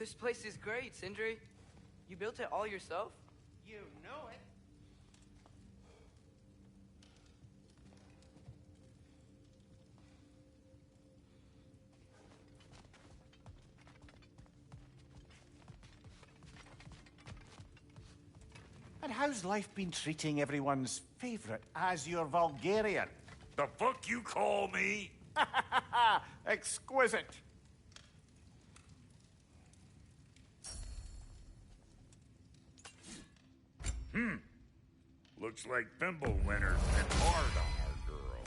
This place is great, Sindri. You built it all yourself? You know it. And how's life been treating everyone's favorite Azure Vulgarian? The fuck you call me? Exquisite. Looks like Fimbulwinter's been hard on our girl.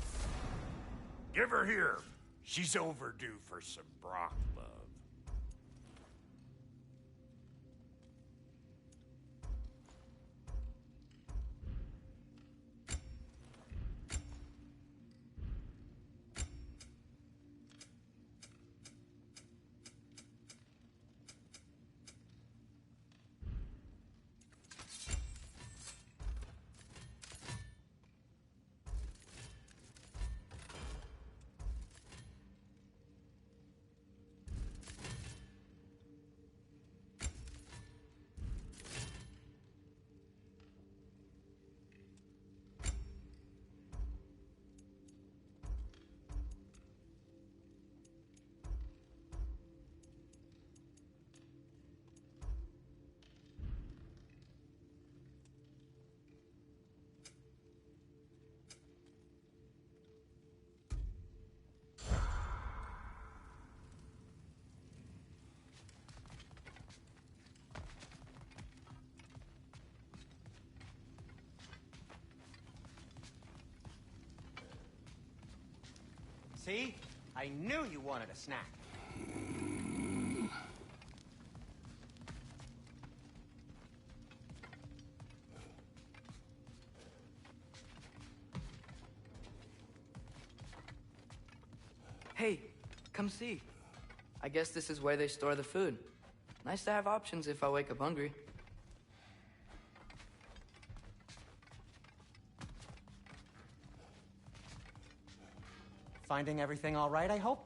Give her here. She's overdue for some Brock love. See? I knew you wanted a snack. Hey, come see. I guess this is where they store the food. Nice to have options if I wake up hungry. Finding everything all right, I hope?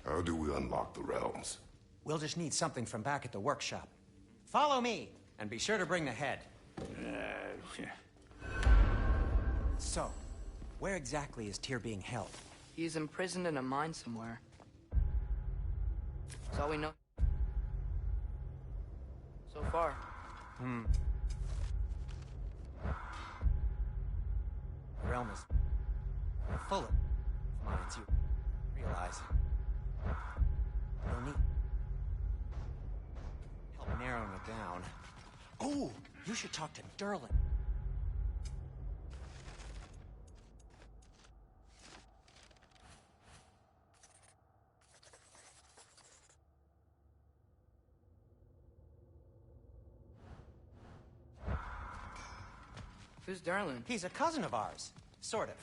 How do we unlock the realms? We'll just need something from back at the workshop. Follow me, and be sure to bring the head. So, where exactly is Tyr being held? He's imprisoned in a mine somewhere. That's all we know so far. The realm is full of mines, you realize. No need help narrowing it down. Oh, you should talk to Durlin. Who's Darlin? He's a cousin of ours. Sort of.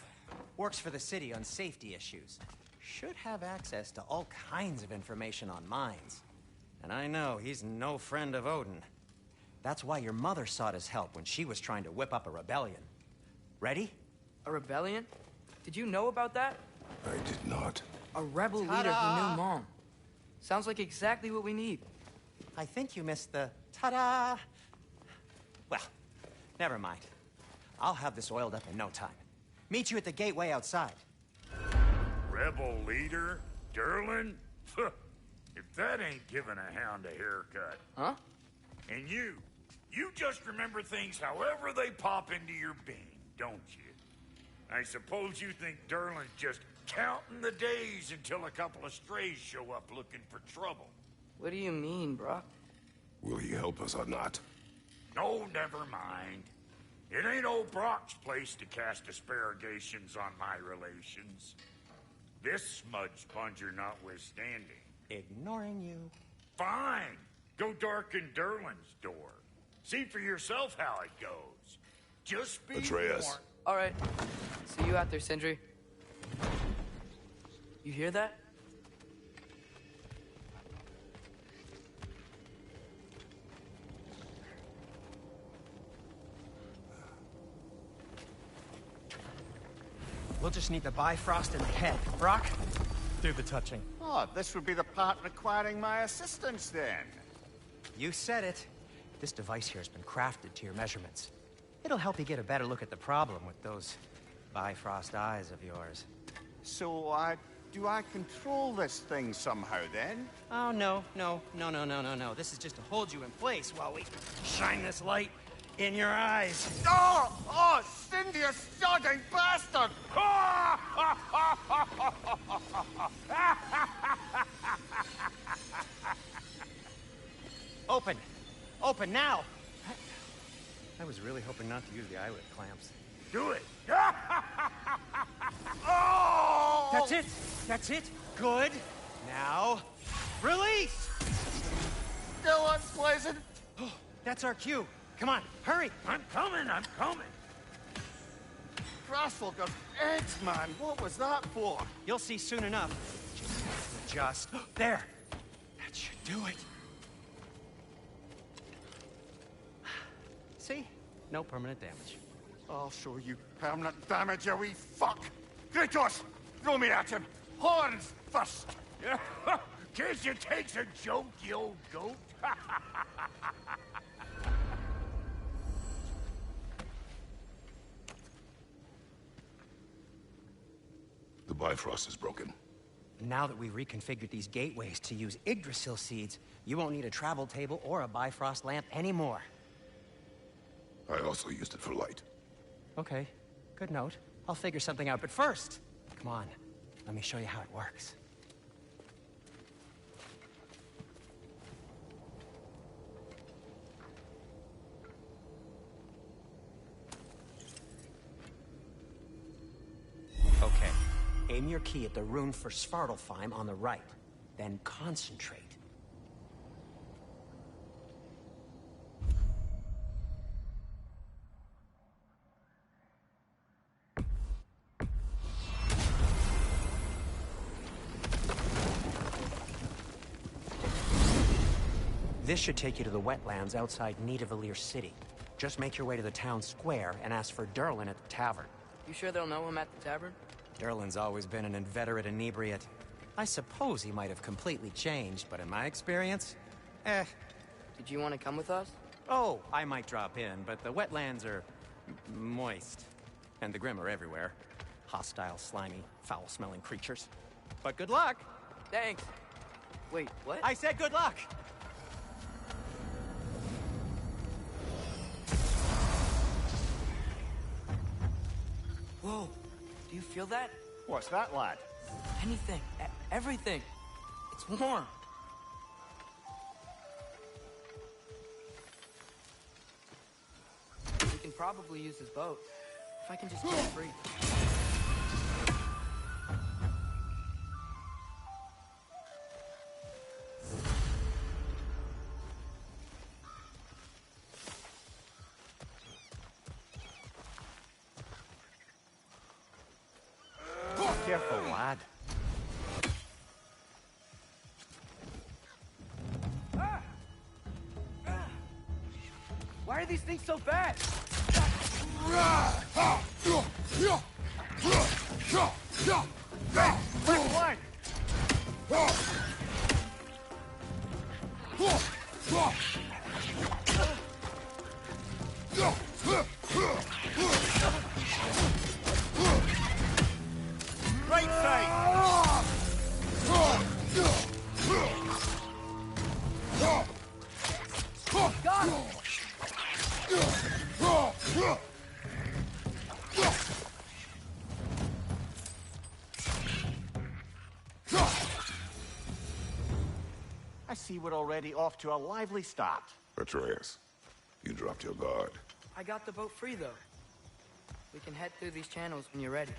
Works for the city on safety issues. Should have access to all kinds of information on mines. And I know he's no friend of Odin. That's why your mother sought his help when she was trying to whip up a rebellion. Ready? A rebellion? Did you know about that? I did not. A rebel leader who knew Mom. Sounds like exactly what we need. I think you missed the ta-da. Well, never mind. I'll have this oiled up in no time. Meet you at the gateway outside. Rebel leader? Durlin? If that ain't giving a hound a haircut. Huh? And you just remember things however they pop into your being, don't you? I suppose you think Durlin's just counting the days until a couple of strays show up looking for trouble. What do you mean, Brock? Will he help us or not? No, never mind. It ain't old Brock's place to cast asparagations on my relations. This smudge sponger notwithstanding. Ignoring you. Fine. Go darken Durlin's door. See for yourself how it goes. Just be Atreus. warned. All right. See you out there, Sindri. You hear that? We'll just need the Bifrost in the head. Brock, do the touching. Oh, this would be the part requiring my assistance, then. You said it. This device here has been crafted to your measurements. It'll help you get a better look at the problem with those Bifrost eyes of yours. So, do I control this thing somehow, then? Oh, no. This is just to hold you in place while we shine this light in your eyes. Oh! Oh, Cindy, you sodding bastard! Open! Open now! I was really hoping not to use the eyelid clamps. Do it. Oh! That's it! That's it! Good! Now, release! Still unpleasant. Oh, that's our cue. Come on, hurry! I'm coming. Crosswalker's eggs, man. What was that for? You'll see soon enough. Just there. That should do it. See? No permanent damage. I'll show you permanent damage, you wee fuck. Kratos, throw me at him. Horns first. Guess it takes a joke, you old goat. The Bifrost is broken. Now that we've reconfigured these gateways to use Yggdrasil seeds, you won't need a travel table or a Bifrost lamp anymore. I also used it for light. Okay, good note. I'll figure something out, but first, come on, let me show you how it works. Okay, aim your key at the rune for Svartalfheim on the right, then concentrate. This should take you to the wetlands outside Nidavellir City. Just make your way to the town square and ask for Durlin at the tavern. You sure they'll know him at the tavern? Durlin's always been an inveterate inebriate. I suppose he might have completely changed, but in my experience, Did you want to come with us? Oh, I might drop in, but the wetlands are moist. And the Grim are everywhere. Hostile, slimy, foul-smelling creatures. But good luck! Thanks. Wait, what? I said good luck! Whoa, do you feel that? What's that, lad? Anything, everything. It's warm. We can probably use this boat. If I can just get it free. Careful, lad. Why are these things so bad? Left flank! Right side! Got him! I see we're already off to a lively start. Atreus, you dropped your guard. I got the boat free, though. We can head through these channels when you're ready.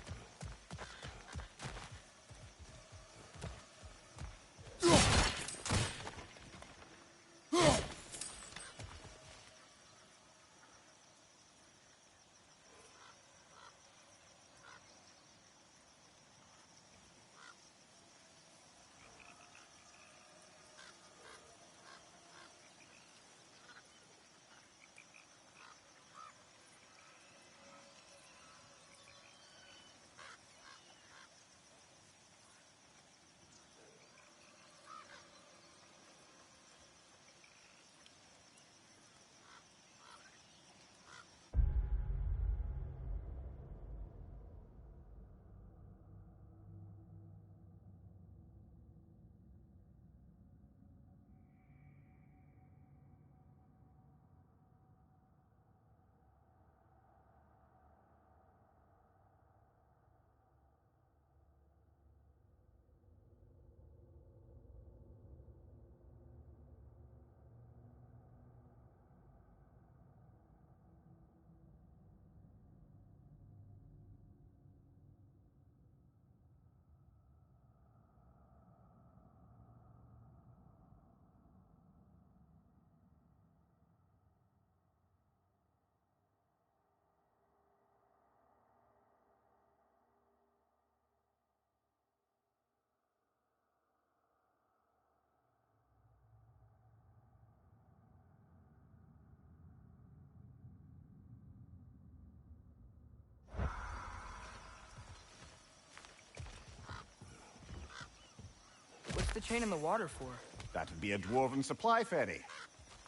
the chain in the water for? That'd be a dwarven supply ferry.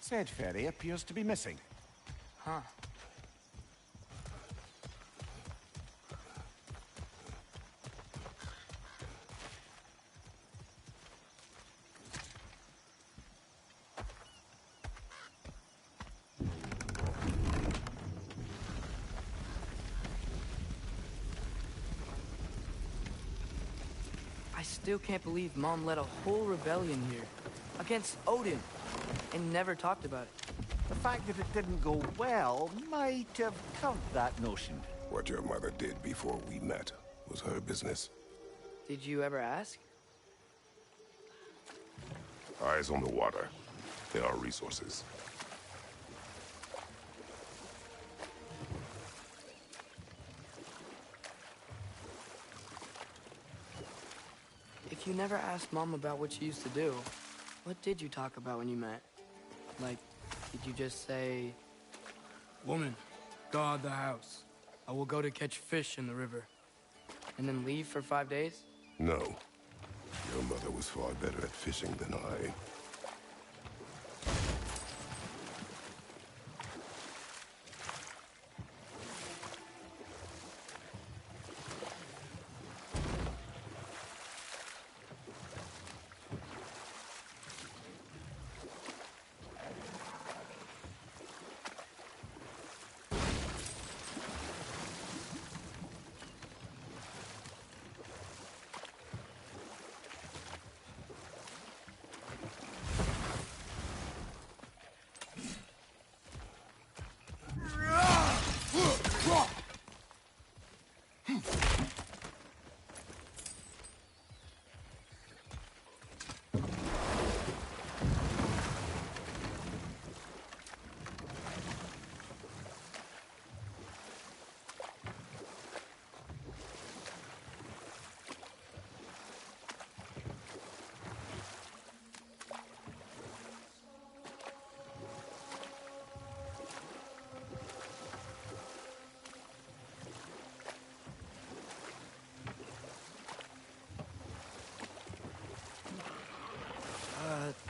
Said ferry appears to be missing. Huh. I still can't believe Mom led a whole rebellion here. Against Odin. And never talked about it. The fact that it didn't go well might have curbed that notion. What your mother did before we met was her business. Did you ever ask? Eyes on the water. There are resources. If you never asked Mom about what she used to do, what did you talk about when you met? Like, did you just say... Woman, guard the house. I will go to catch fish in the river. And then leave for 5 days? No. Your mother was far better at fishing than I.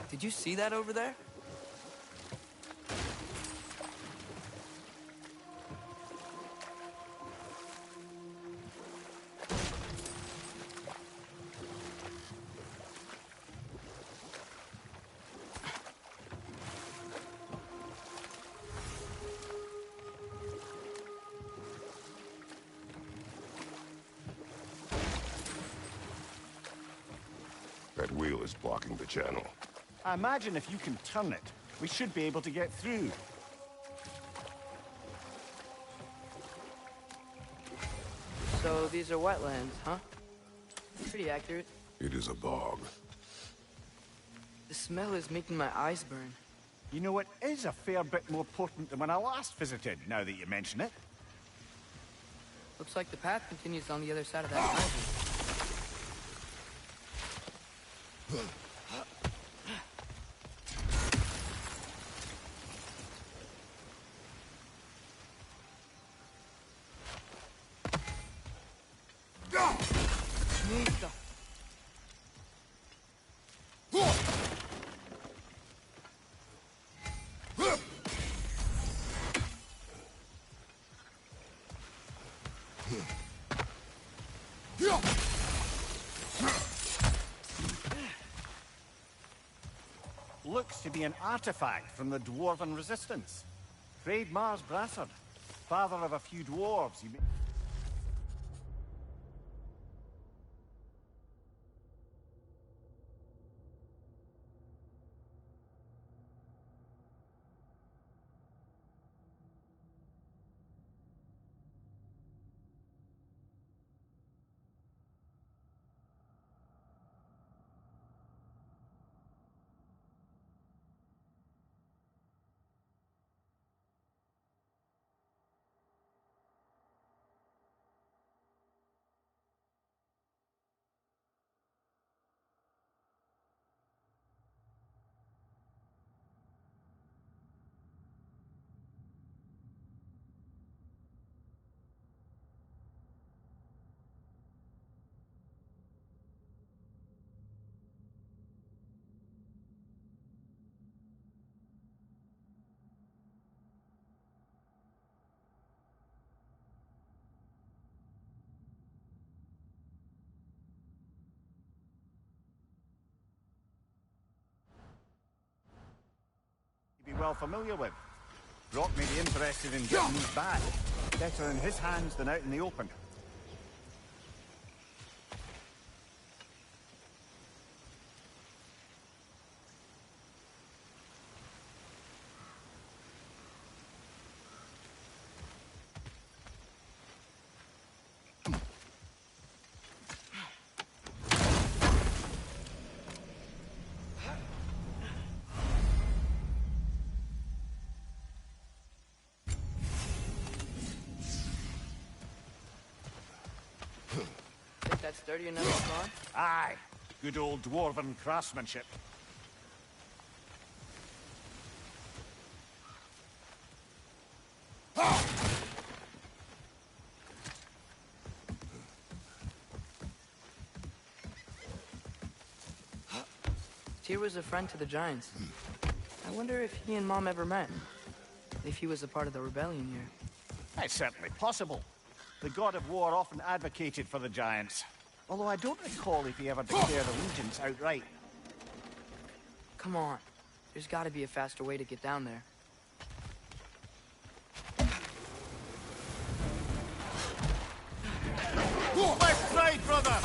Did you see that over there? That wheel is blocking the channel. I imagine if you can turn it, we should be able to get through. So these are wetlands, huh? Pretty accurate. It is a bog. The smell is making my eyes burn. You know, it is a fair bit more potent than when I last visited, now that you mention it. Looks like the path continues on the other side of that mountain. Mierda. Looks to be an artifact from the Dwarven Resistance. Freyd Mars Brassard, father of a few dwarves. You may... well familiar with. Brock may be interested in getting these back. Better in his hands than out in the open. Think that's sturdy enough to climb? Aye. Good old dwarven craftsmanship. Tyr was a friend to the Giants. I wonder if he and Mom ever met. If he was a part of the rebellion here. It's certainly possible. The god of war often advocated for the Giants. Although I don't recall if he ever declared allegiance outright. Come on. There's gotta be a faster way to get down there. Left side, brother!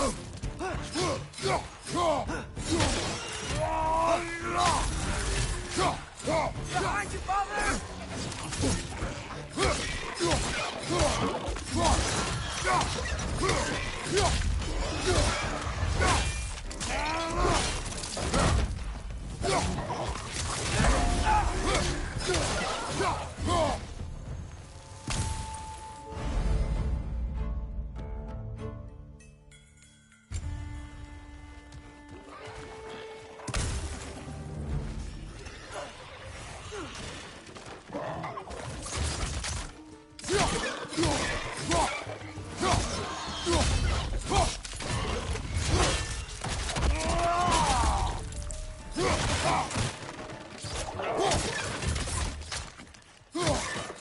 Behind you, father!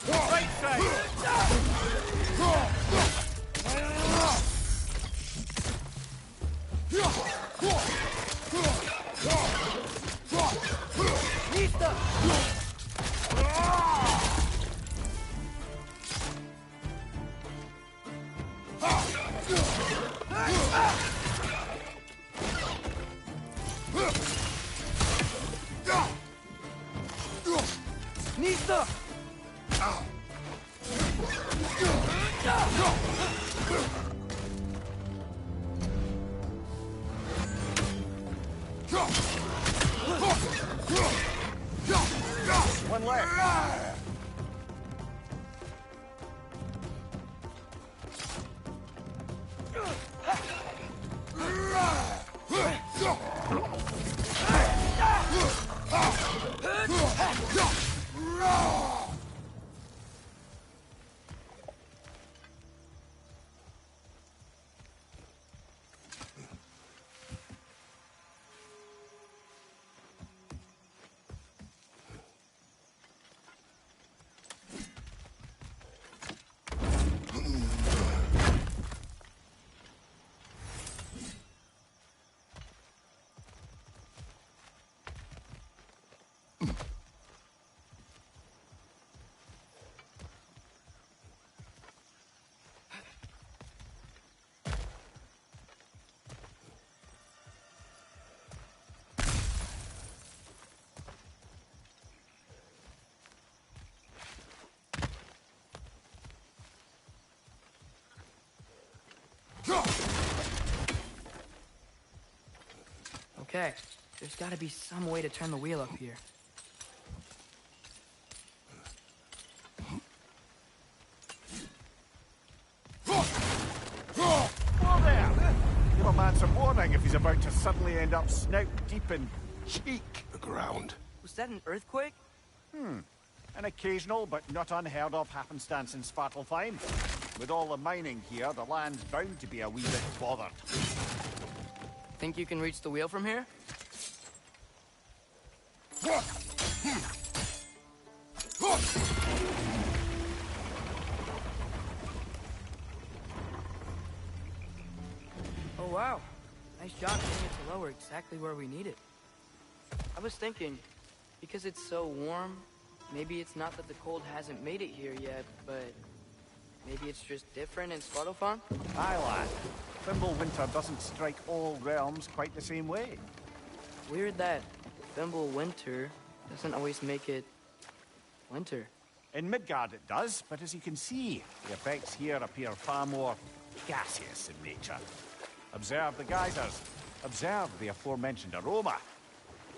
Right side! Nista! One left. Okay, there's gotta be some way to turn the wheel up here. Whoa there! Give a man some warning if he's about to suddenly end up snout deep in cheek. The ground. Was that an earthquake? An occasional but not unheard of happenstance in Svartalfheim. With all the mining here, the land's bound to be a wee bit bothered. Think you can reach the wheel from here? Oh wow, nice job getting it to lower exactly where we need it. I was thinking, because it's so warm, Maybe it's not that the cold hasn't made it here yet, but maybe it's just different in Svartalfheim? Aye, lad. Thimble winter doesn't strike all realms quite the same way. Weird that Thimble winter doesn't always make it winter. In Midgard it does, but as you can see, the effects here appear far more gaseous in nature. Observe the geysers. Observe the aforementioned aroma.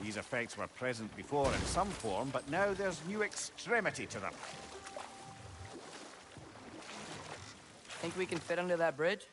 These effects were present before in some form, but now there's new extremity to them. Think we can fit under that bridge?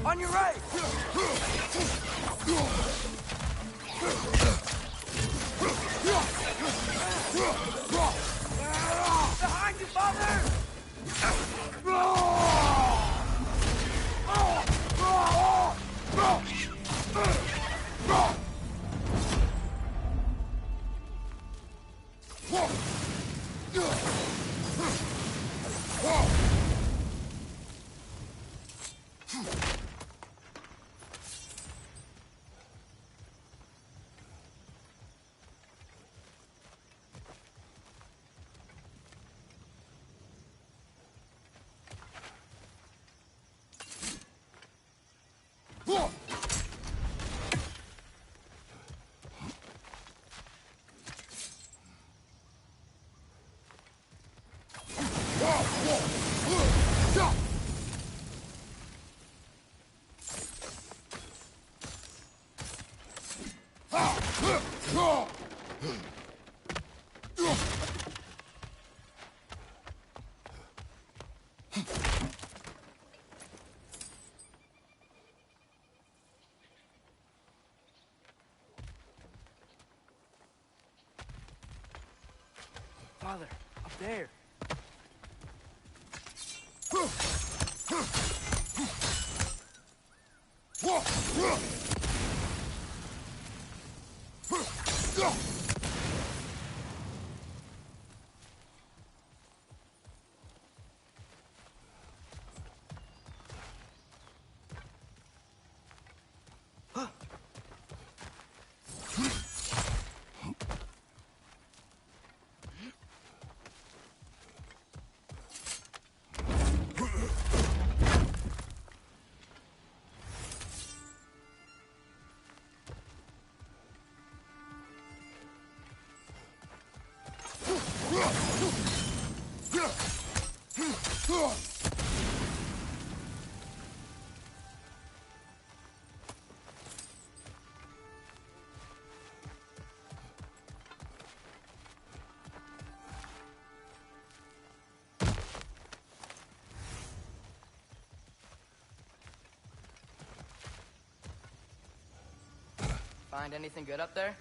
On your right! Behind you, father! Father, up there. Find anything good up there?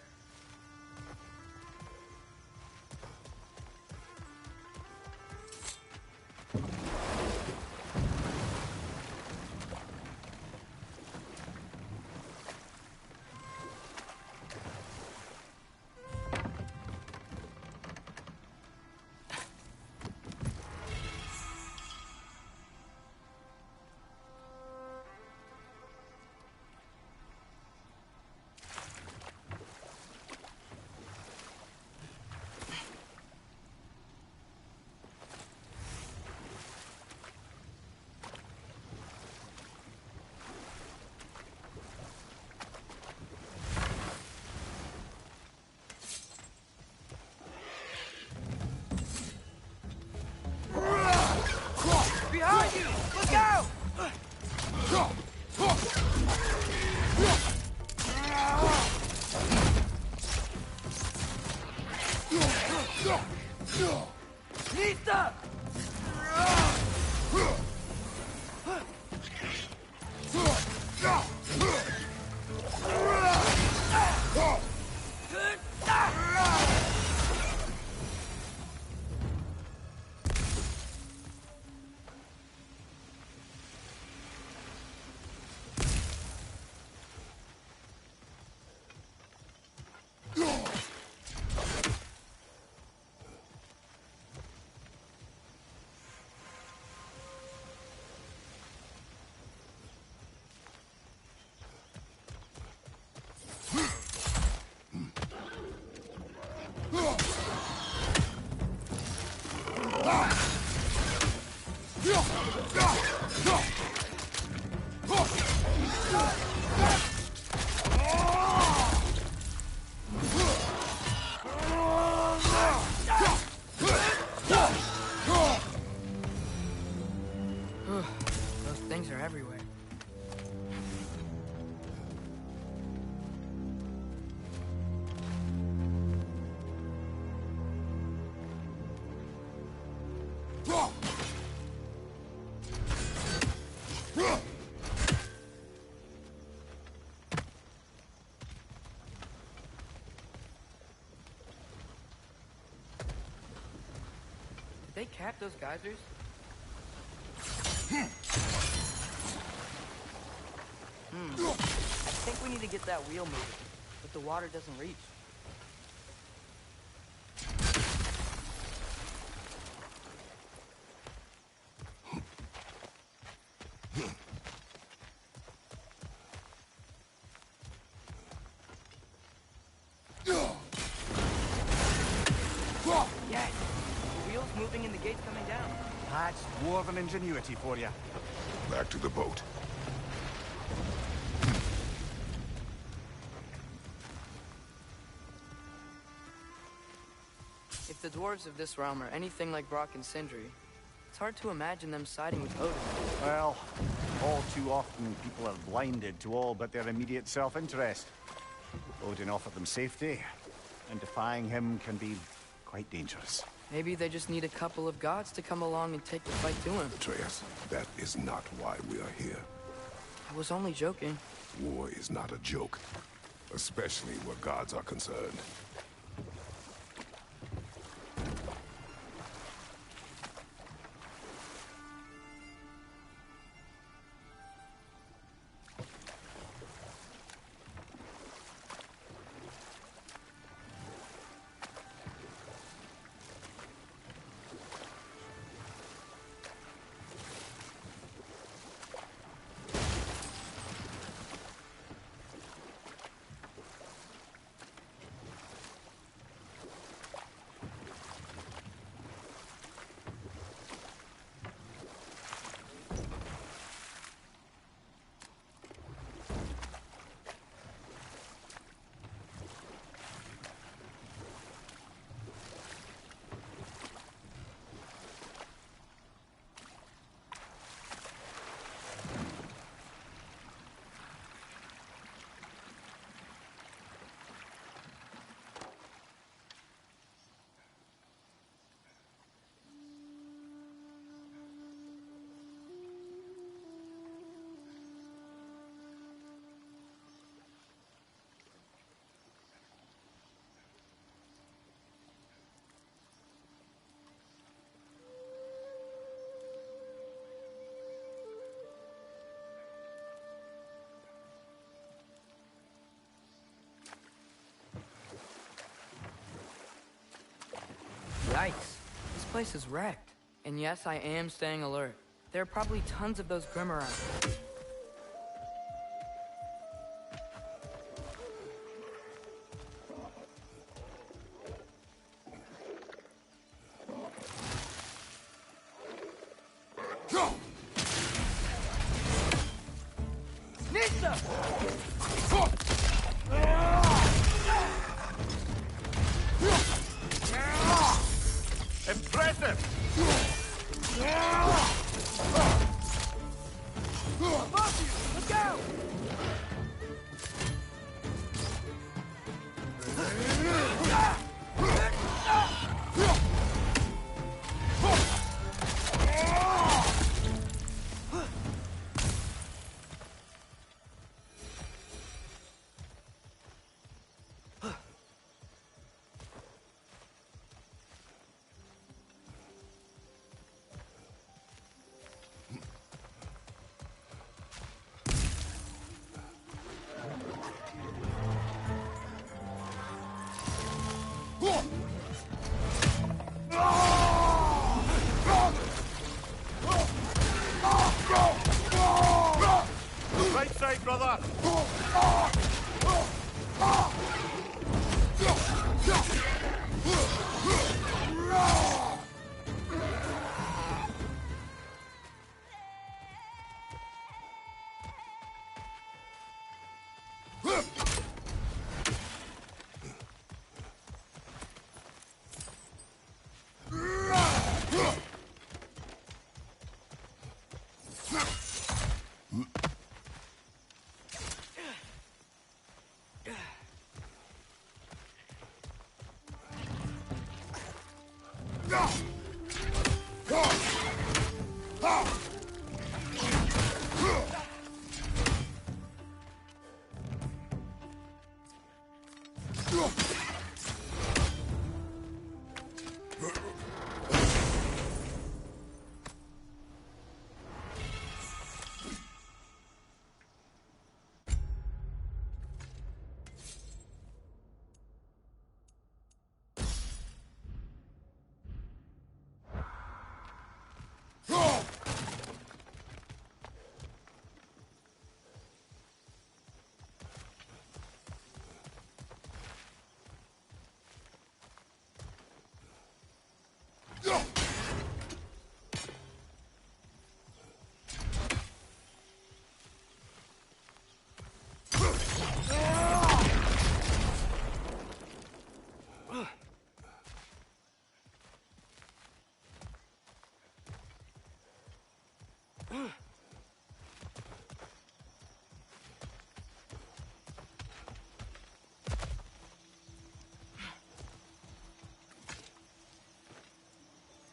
they cap those geysers? I think we need to get that wheel moving, but the water doesn't reach. Yes! The wheel's moving and the gate's coming down. That's dwarven ingenuity for you. Back to the boat. If the dwarves of this realm are anything like Brock and Sindri, it's hard to imagine them siding with Odin. Well, all too often people are blinded to all but their immediate self-interest. Odin offered them safety, and defying him can be quite dangerous. Maybe they just need a couple of gods to come along and take the fight to him. Atreus, that is not why we are here. I was only joking. War is not a joke, especially where gods are concerned. Yikes. This place is wrecked. And yes, I am staying alert. There are probably tons of those Grim around. Nissa! Impressive! Above you! Look out! Right side, brother!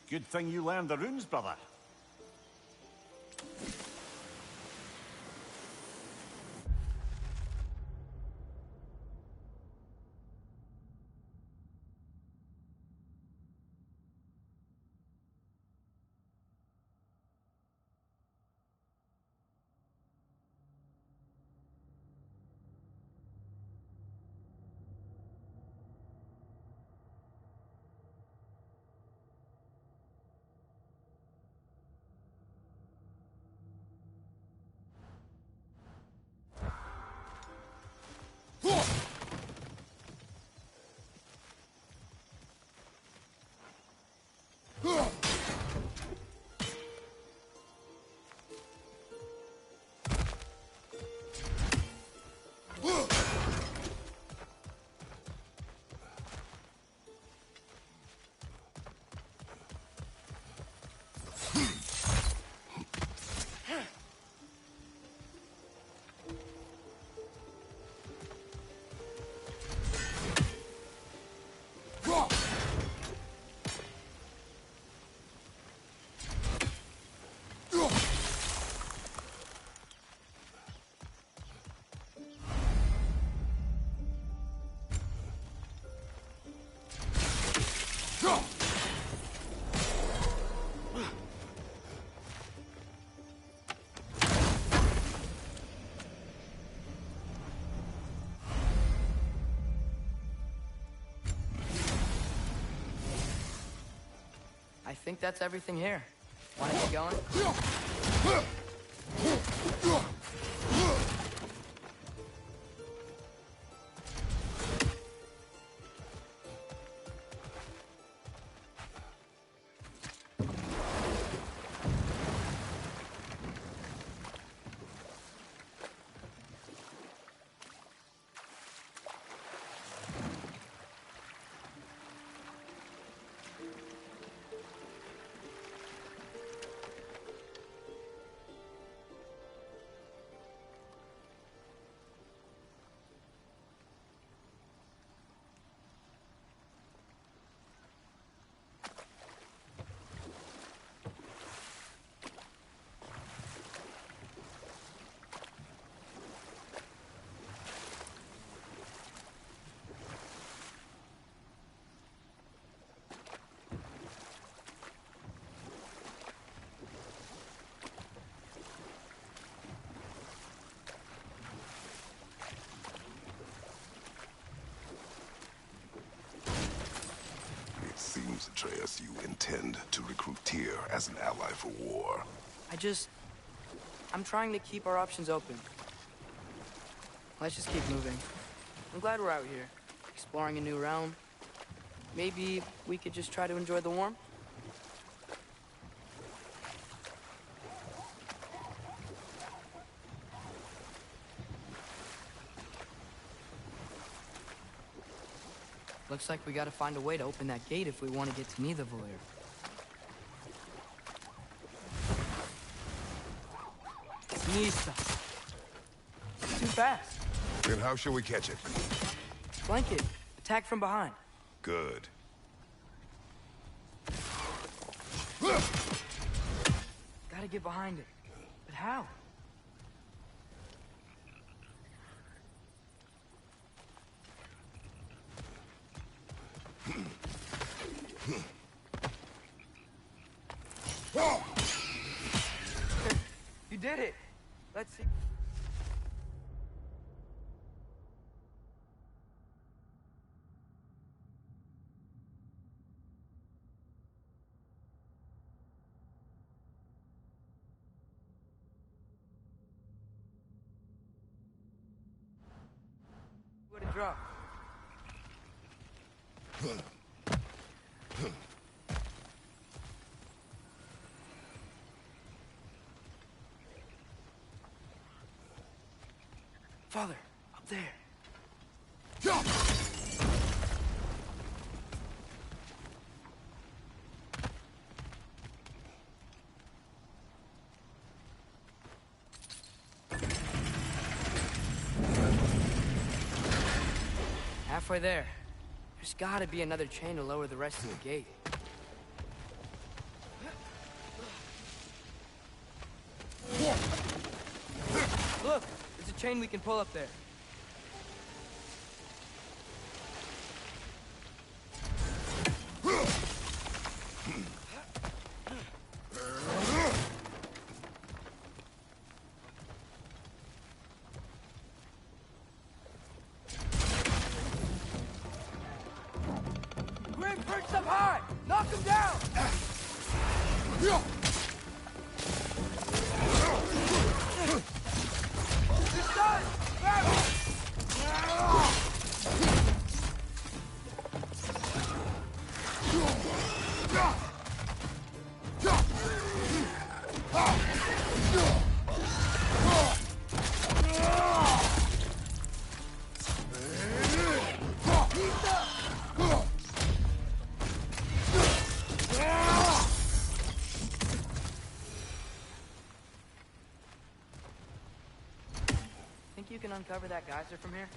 Good thing you learned the runes, brother. I think that's everything here. Wanna get going? Seems, Atreus, you intend to recruit Tyr as an ally for war. I'm trying to keep our options open. Let's just keep moving. I'm glad we're out here, exploring a new realm. Maybe we could just try to enjoy the warmth? Looks like we gotta find a way to open that gate if we want to get to Nidavellir. Nista. Too fast. Then how shall we catch it? Flank it. Attack from behind. Good. Gotta get behind it. But how? You did it! Let's see. What a drop. Father, up there. Halfway there. There's gotta be another chain to lower the rest of the gate. Look, there's a chain we can pull up there. Grim perched up high! Knock him down! He's done! Grab him! Think you can uncover that geyser from here?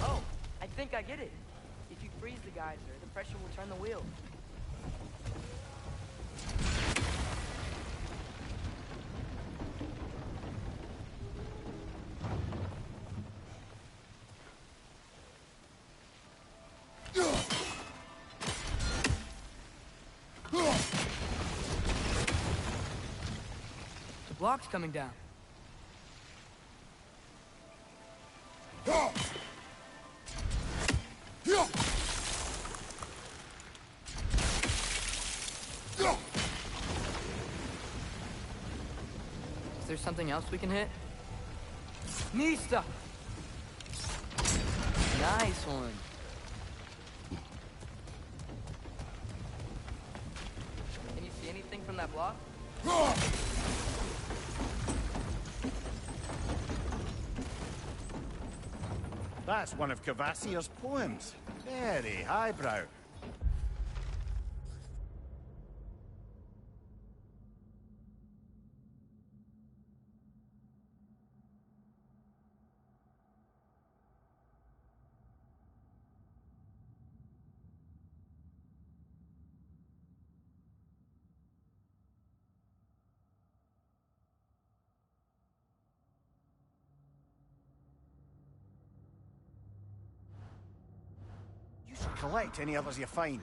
Oh, I think I get it. If you freeze the geyser, the pressure will turn the wheel. The block's coming down. Is there something else we can hit? Mista! Nice one. Can you see anything from that block? That's one of Cavassier's poems. Very highbrow. You should collect any others you find.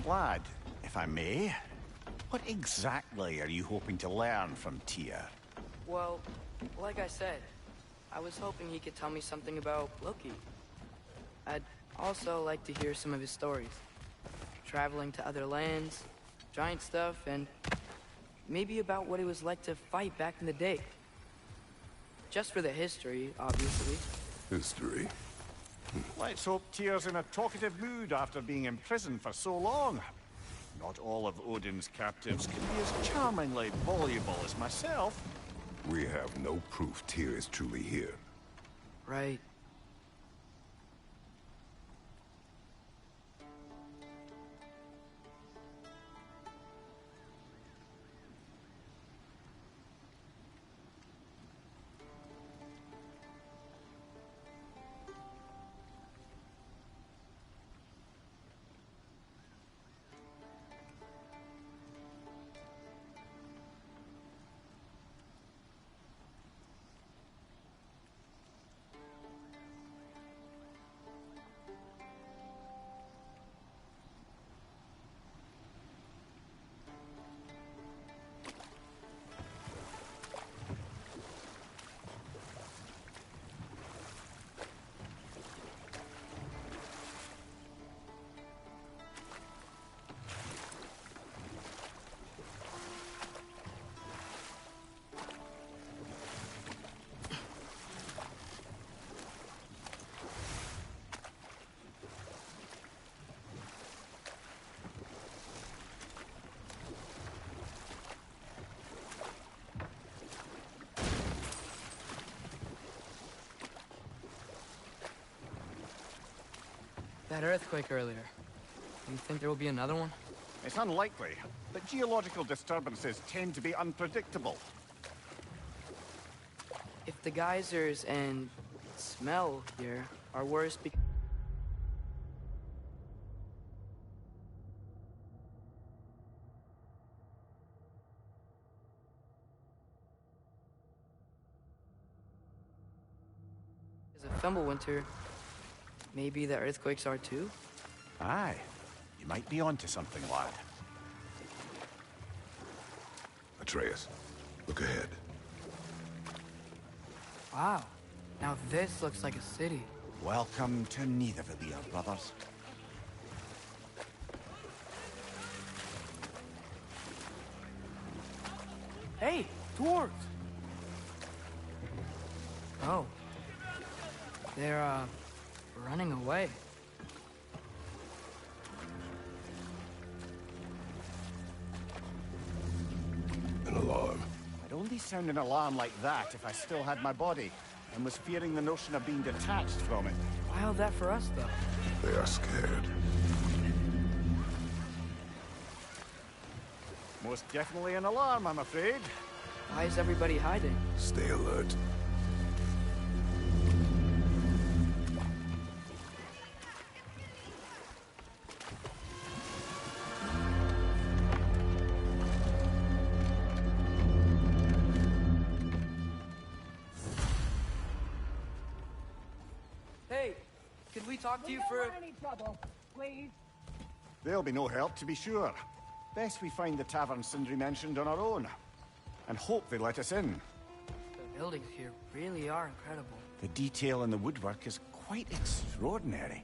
Lad, if I may. What exactly are you hoping to learn from Tyr? Well, like I said, I was hoping he could tell me something about Loki. I'd also like to hear some of his stories. Traveling to other lands, giant stuff, and maybe about what it was like to fight back in the day. Just for the history, obviously. History. Let's hope Tyr's in a talkative mood after being imprisoned for so long. Not all of Odin's captives can be as charmingly voluble as myself. We have no proof Tyr is truly here. Right. That earthquake earlier. Do you think there will be another one? It's unlikely, but geological disturbances tend to be unpredictable. If the geysers and smell here are worse because of Fimbulwinter, maybe the earthquakes are too? Aye, you might be onto something, lad. Atreus, look ahead. Wow. Now this looks like a city. Welcome to Nidavellir, brothers. Hey, dwarves! Oh. They're, running away. An alarm. I'd only sound an alarm like that if I still had my body, and was fearing the notion of being detached from it. Why held that for us, though? They are scared. Most definitely an alarm, I'm afraid. Why is everybody hiding? Stay alert. Hey, could we talk to you for... any trouble, please. There'll be no help, to be sure. Best we find the tavern Sindri mentioned on our own. And hope they let us in. The buildings here really are incredible. The detail in the woodwork is quite extraordinary.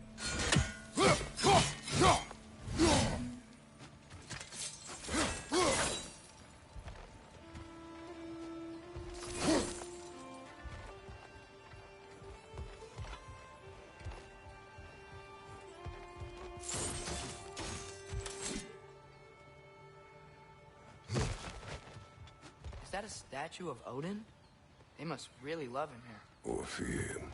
Is that a statue of Odin? They must really love him here. Or fear him.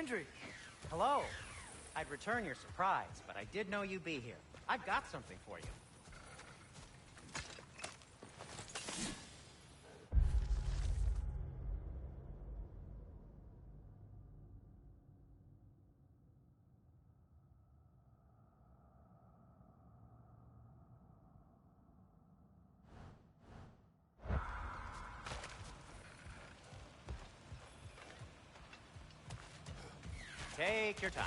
Sindri! Hello. I'd return your surprise, but I did know you'd be here. I've got something for you. Take your time.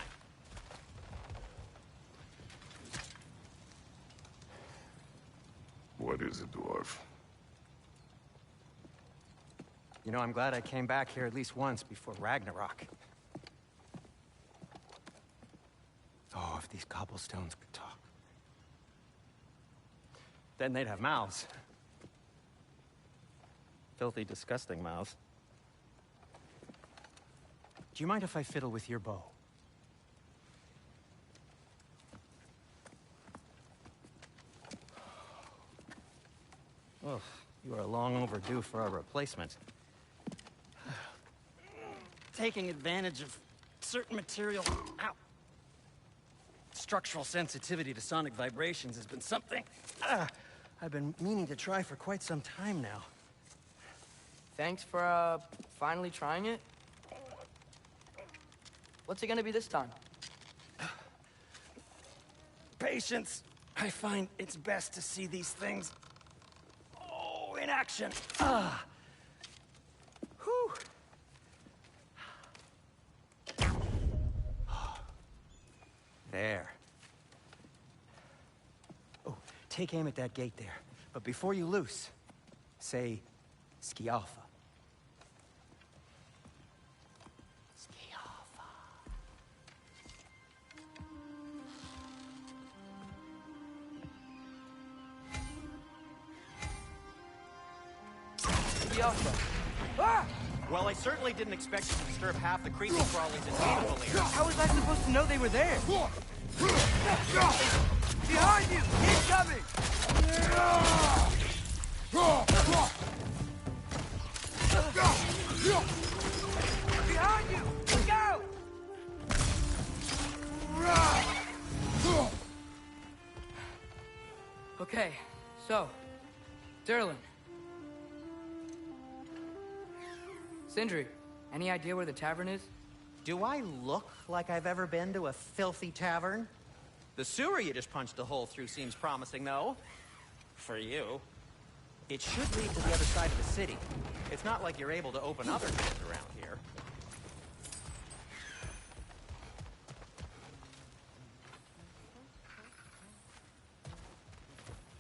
What is it, dwarf? You know, I'm glad I came back here at least once before Ragnarok. Oh, if these cobblestones could talk. Then they'd have mouths. Filthy, disgusting mouths. Do you mind if I fiddle with your bow? Oh, you are long overdue for a replacement. Taking advantage of certain material... Ow! Structural sensitivity to sonic vibrations has been something I've been meaning to try for quite some time now. Thanks for, finally trying it. What's it gonna be this time? Patience. I find it's best to see these things... Oh, in action. Whew. There. Oh, take aim at that gate there. But before you loose, say, Ski Alpha. Ski Alpha. The Alpha. Ah! Well, I certainly didn't expect you to disturb half the creepy crawlies in Beautiful here. How was I supposed to know they were there? Behind you! Incoming! Behind you! Go! Okay, so, Durlin. Sindri, any idea where the tavern is? Do I look like I've ever been to a filthy tavern? The sewer you just punched a hole through seems promising, though. For you. It should lead to the other side of the city. It's not like you're able to open other doors around here.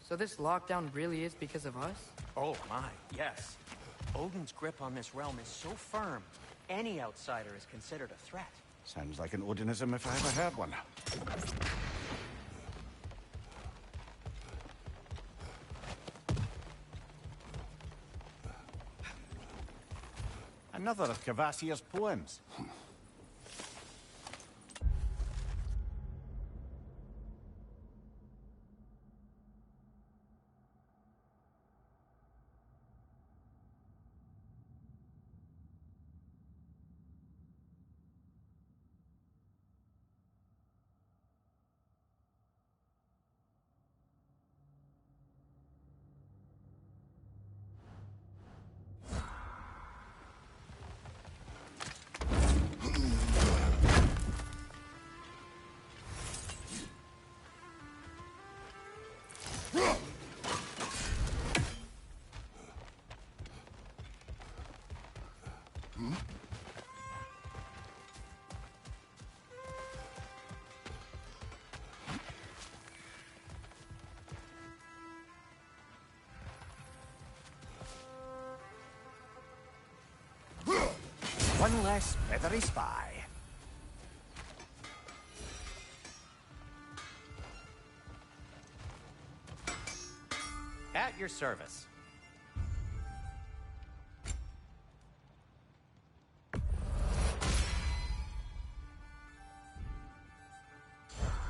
So this lockdown really is because of us? Oh my, yes. Odin's grip on this realm is so firm, any outsider is considered a threat. Sounds like an Odinism if I ever heard one. Another of Cavassier's poems. One less feathery spy. At your service.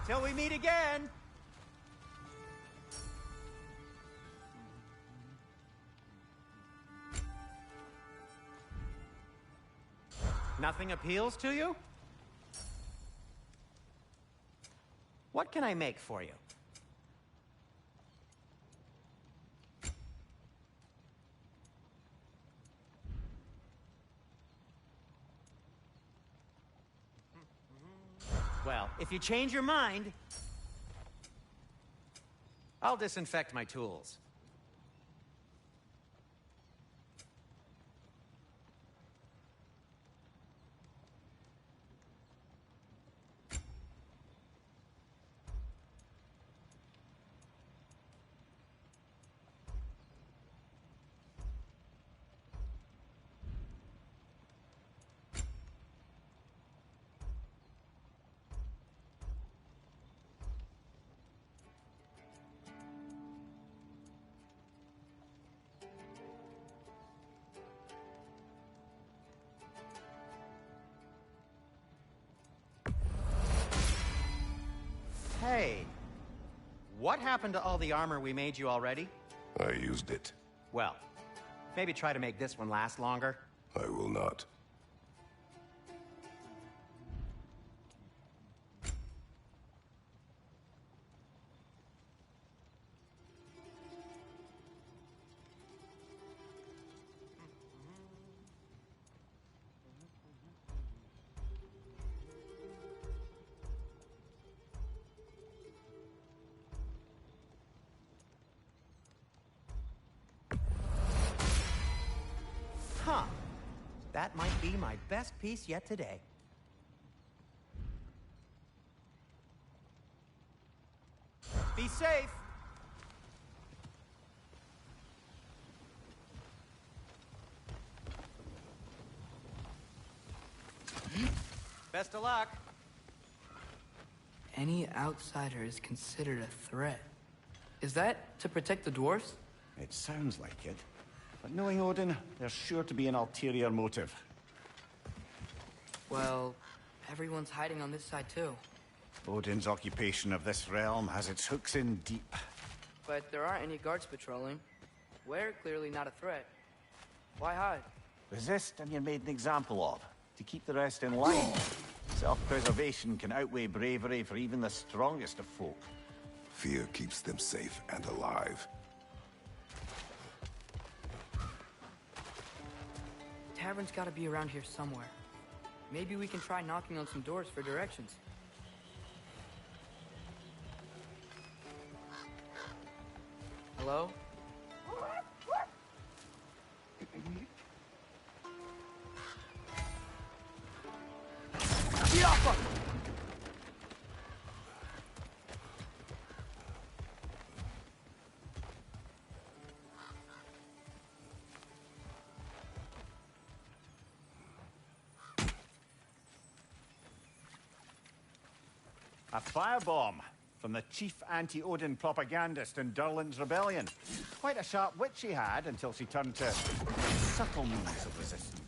Till we meet again! Nothing appeals to you? can I make for you? Well, if you change your mind, I'll disinfect my tools. Hey, what happened to all the armor we made you already? I used it. Well, maybe try to make this one last longer. I will not. Huh. That might be my best piece yet today. Be safe! Best of luck. Any outsider is considered a threat. Is that to protect the dwarfs? It sounds like it. But knowing Odin, there's sure to be an ulterior motive. Well, everyone's hiding on this side too. Odin's occupation of this realm has its hooks in deep. But there aren't any guards patrolling. We're clearly not a threat. Why hide? Resist and you're made an example of, to keep the rest in line. Self-preservation can outweigh bravery for even the strongest of folk. Fear keeps them safe and alive. Tavern's gotta be around here somewhere. Maybe we can try knocking on some doors for directions. Hello? Get off of! A firebomb from the chief anti-Odin propagandist in Durlin's rebellion. Quite a sharp wit she had until she turned to subtle means of resistance.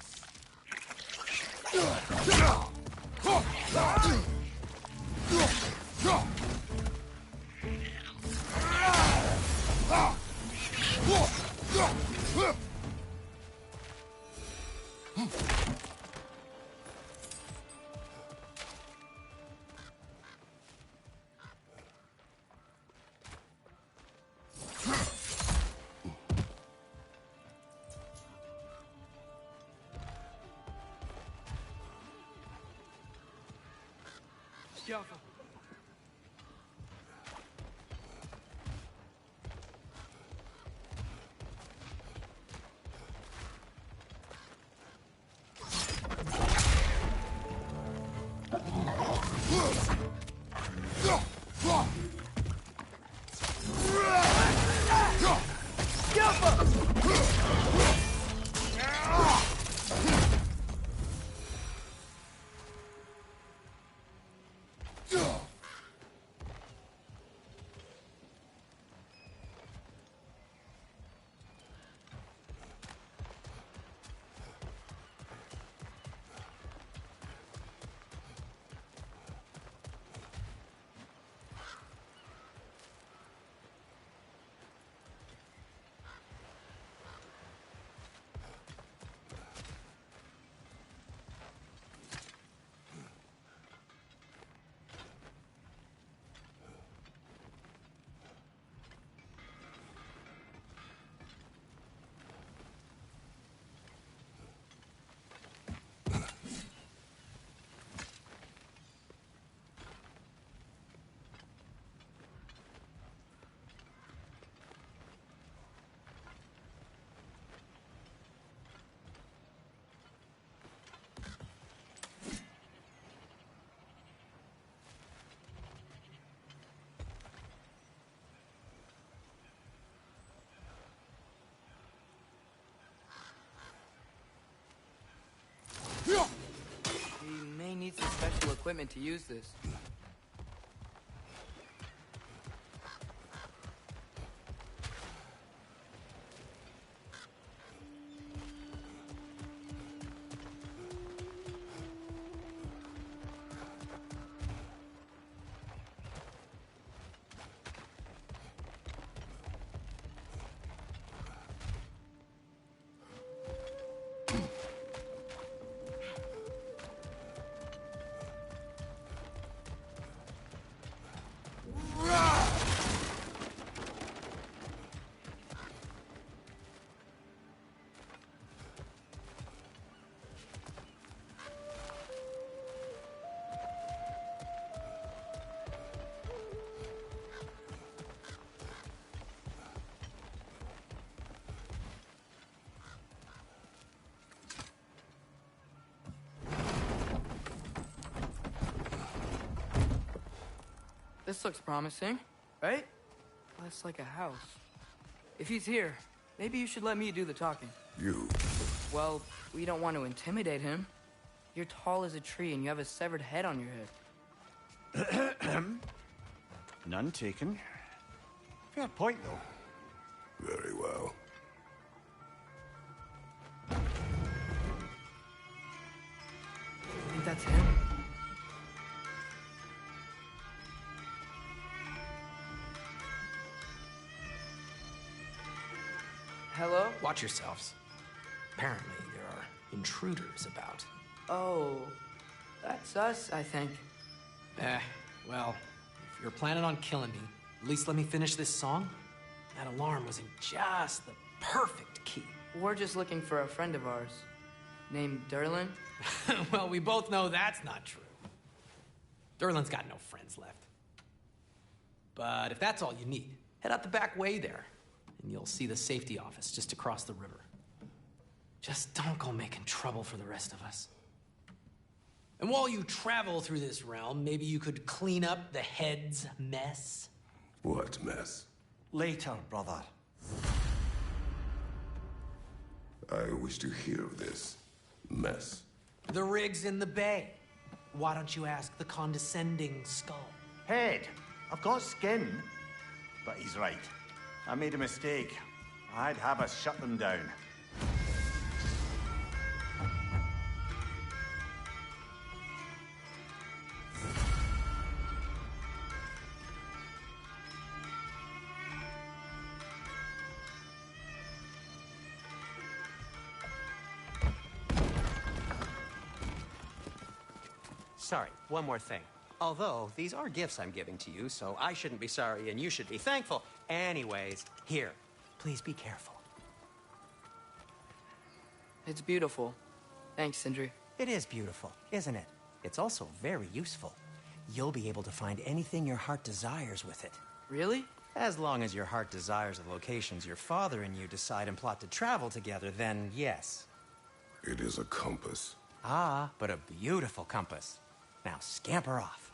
Careful. equipment to use this. This looks promising, right? Less like a house. If he's here, maybe you should let me do the talking. You. Well, we don't want to intimidate him. You're tall as a tree and you have a severed head on your head. None taken. Fair point, though. Very well. I think that's him. Hello? Watch yourselves. Apparently, there are intruders about. Oh, that's us, I think. Well, if you're planning on killing me, at least let me finish this song. That alarm was in just the perfect key. We're just looking for a friend of ours named Derlin. Well, we both know that's not true. Derlin's got no friends left. But if that's all you need, head out the back way there, and you'll see the safety office just across the river. Just don't go making trouble for the rest of us. And while you travel through this realm, maybe you could clean up the head's mess. What mess? Later, brother. I wish to hear of this mess. The rig's in the bay. Why don't you ask the condescending skull? Head, I've got skin. But he's right. I made a mistake. I'd have us shut them down. Sorry, one more thing. Although, these are gifts I'm giving to you, so I shouldn't be sorry and you should be thankful. Anyways, here, please be careful. It's beautiful. Thanks, Sindri. It is beautiful, isn't it? It's also very useful. You'll be able to find anything your heart desires with it. Really? As long as your heart desires the locations your father and you decide and plot to travel together, then yes. It is a compass. Ah, but a beautiful compass. Now scamper off.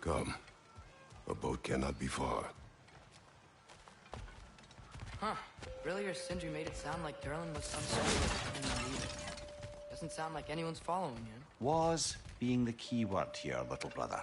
Come. A boat cannot be far. Huh. Earlier, Sindri made it sound like Derlin was some sort of leader. Doesn't sound like anyone's following him. Was being the key word here, little brother.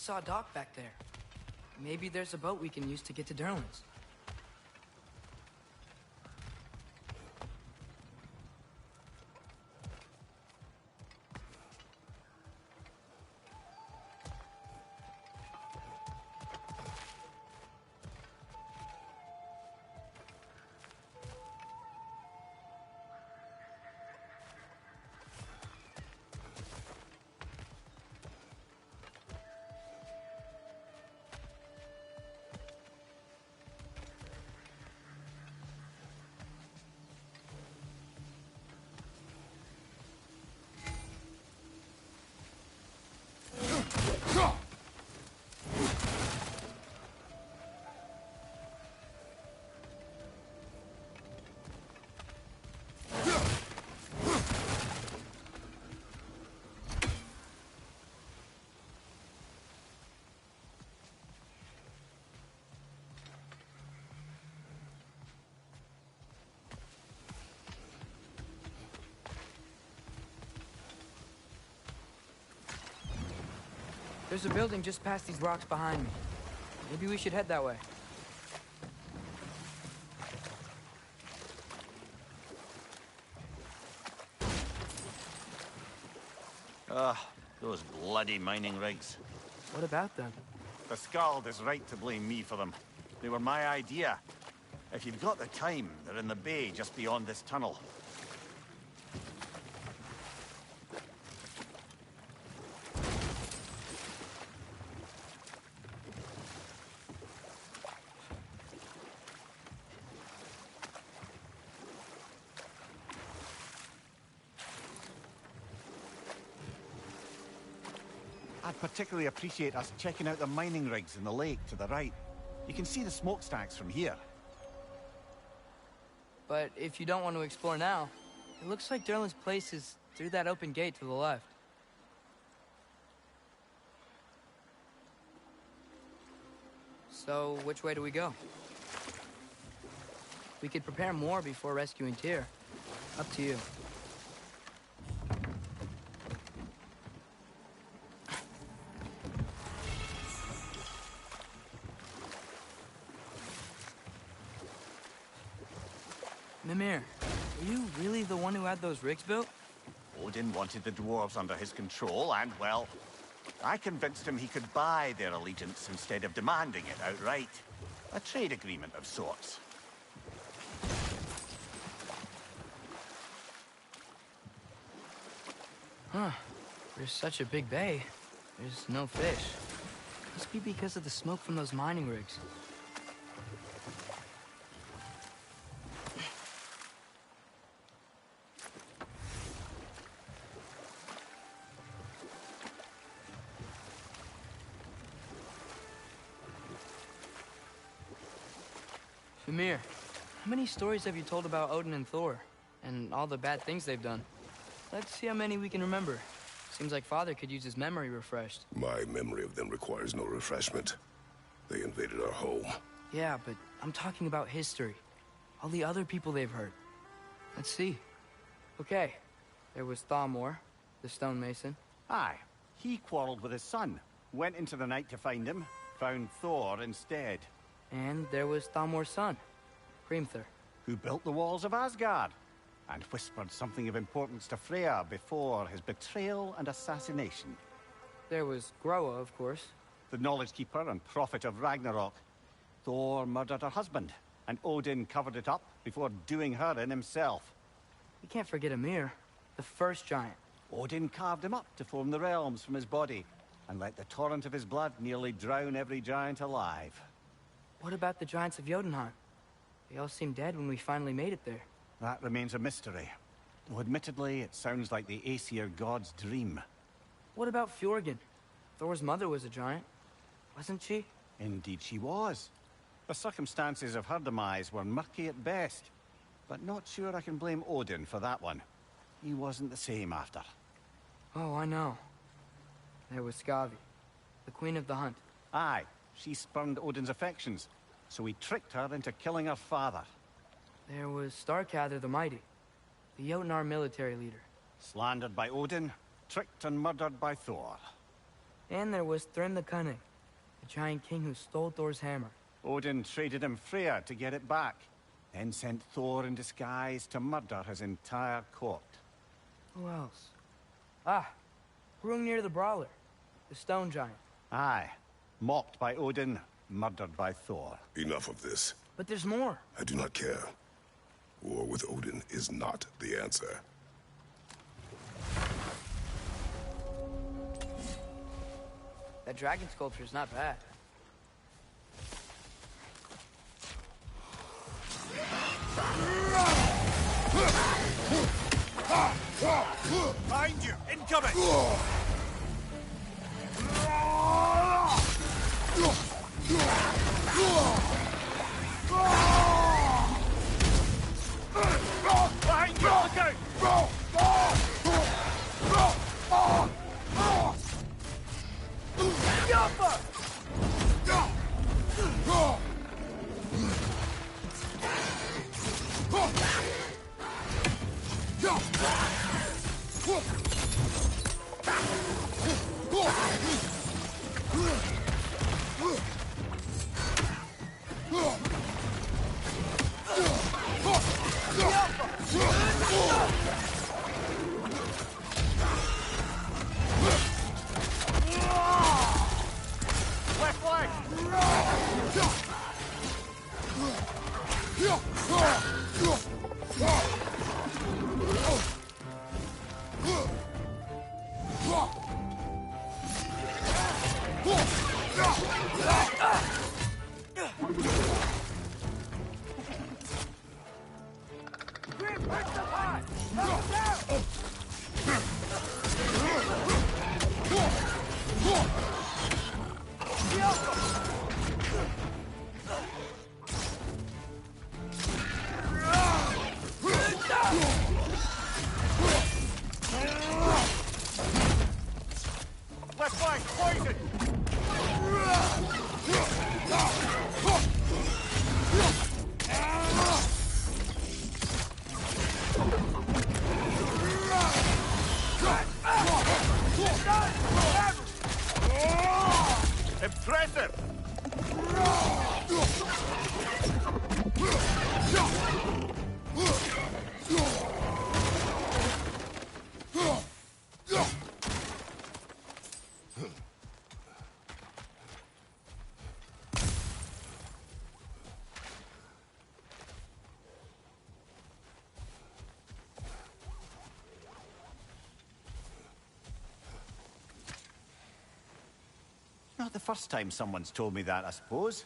saw a dock back there. Maybe there's a boat we can use to get to Derlin's. There's a building just past these rocks behind me. Maybe we should head that way. Those bloody mining rigs. What about them? The Skald is right to blame me for them. They were my idea. If you've got the time, they're in the bay just beyond this tunnel. I'd particularly appreciate us checking out the mining rigs in the lake to the right. You can see the smokestacks from here. But if you don't want to explore now, it looks like Derlin's place is through that open gate to the left. So, which way do we go? We could prepare more before rescuing Tyr. Up to you. Mimir, are you really the one who had those rigs built? Odin wanted the dwarves under his control, and, well, I convinced him he could buy their allegiance instead of demanding it outright. A trade agreement of sorts. Huh. There's such a big bay. There's no fish. Must be because of the smoke from those mining rigs. Mimir, how many stories have you told about Odin and Thor? And all the bad things they've done? Let's see how many we can remember. Seems like Father could use his memory refreshed. My memory of them requires no refreshment. They invaded our home. Yeah, but I'm talking about history. All the other people they've hurt. Let's see. Okay, there was Thamor, the stonemason. Aye, he quarreled with his son. Went into the night to find him, found Thor instead. And there was Thamor's son, Hrimthur. Who built the walls of Asgard, and whispered something of importance to Freya before his betrayal and assassination. There was Groa, of course. The knowledge keeper and prophet of Ragnarok. Thor murdered her husband, and Odin covered it up before doing her in himself. We can't forget Ymir, the first giant. Odin carved him up to form the realms from his body, and let the torrent of his blood nearly drown every giant alive. What about the giants of Jotunheim? They all seemed dead when we finally made it there. That remains a mystery. Though admittedly, it sounds like the Aesir god's dream. What about Fjorgyn? Thor's mother was a giant, wasn't she? Indeed she was. The circumstances of her demise were murky at best. But not sure I can blame Odin for that one. He wasn't the same after. Oh, I know. There was Skavi, the queen of the hunt. Aye, she spurned Odin's affections, so he tricked her into killing her father. There was Starkather the Mighty, the Jotnar military leader. Slandered by Odin, tricked and murdered by Thor. And there was Thrym the Cunning, The giant king who stole Thor's hammer. Odin traded him Freya to get it back, then sent Thor in disguise to murder his entire court. Who else? Ah, Hrungnir the Brawler. The stone giant. Aye. Mocked by Odin, murdered by Thor. Enough of this. But there's more. I do not care. War with Odin is not the answer. That dragon sculpture's not bad. Behind you! Incoming! Behind you! Look out! Left leg! Left flank, poison! Impressive! Not the first time someone's told me that, I suppose.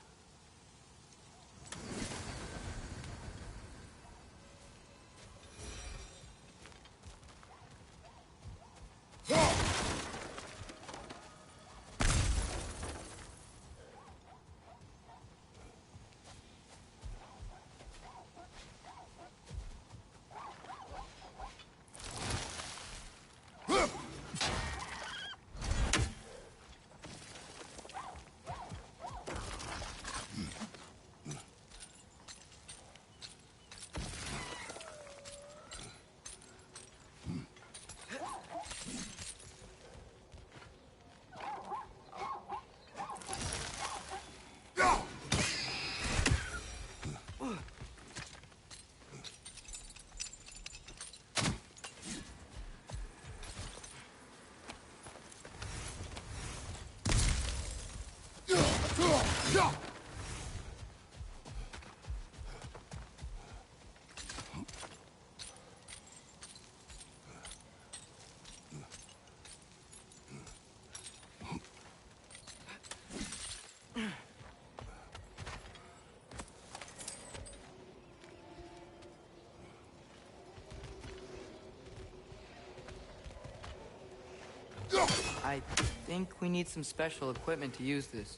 I think we need some special equipment to use this.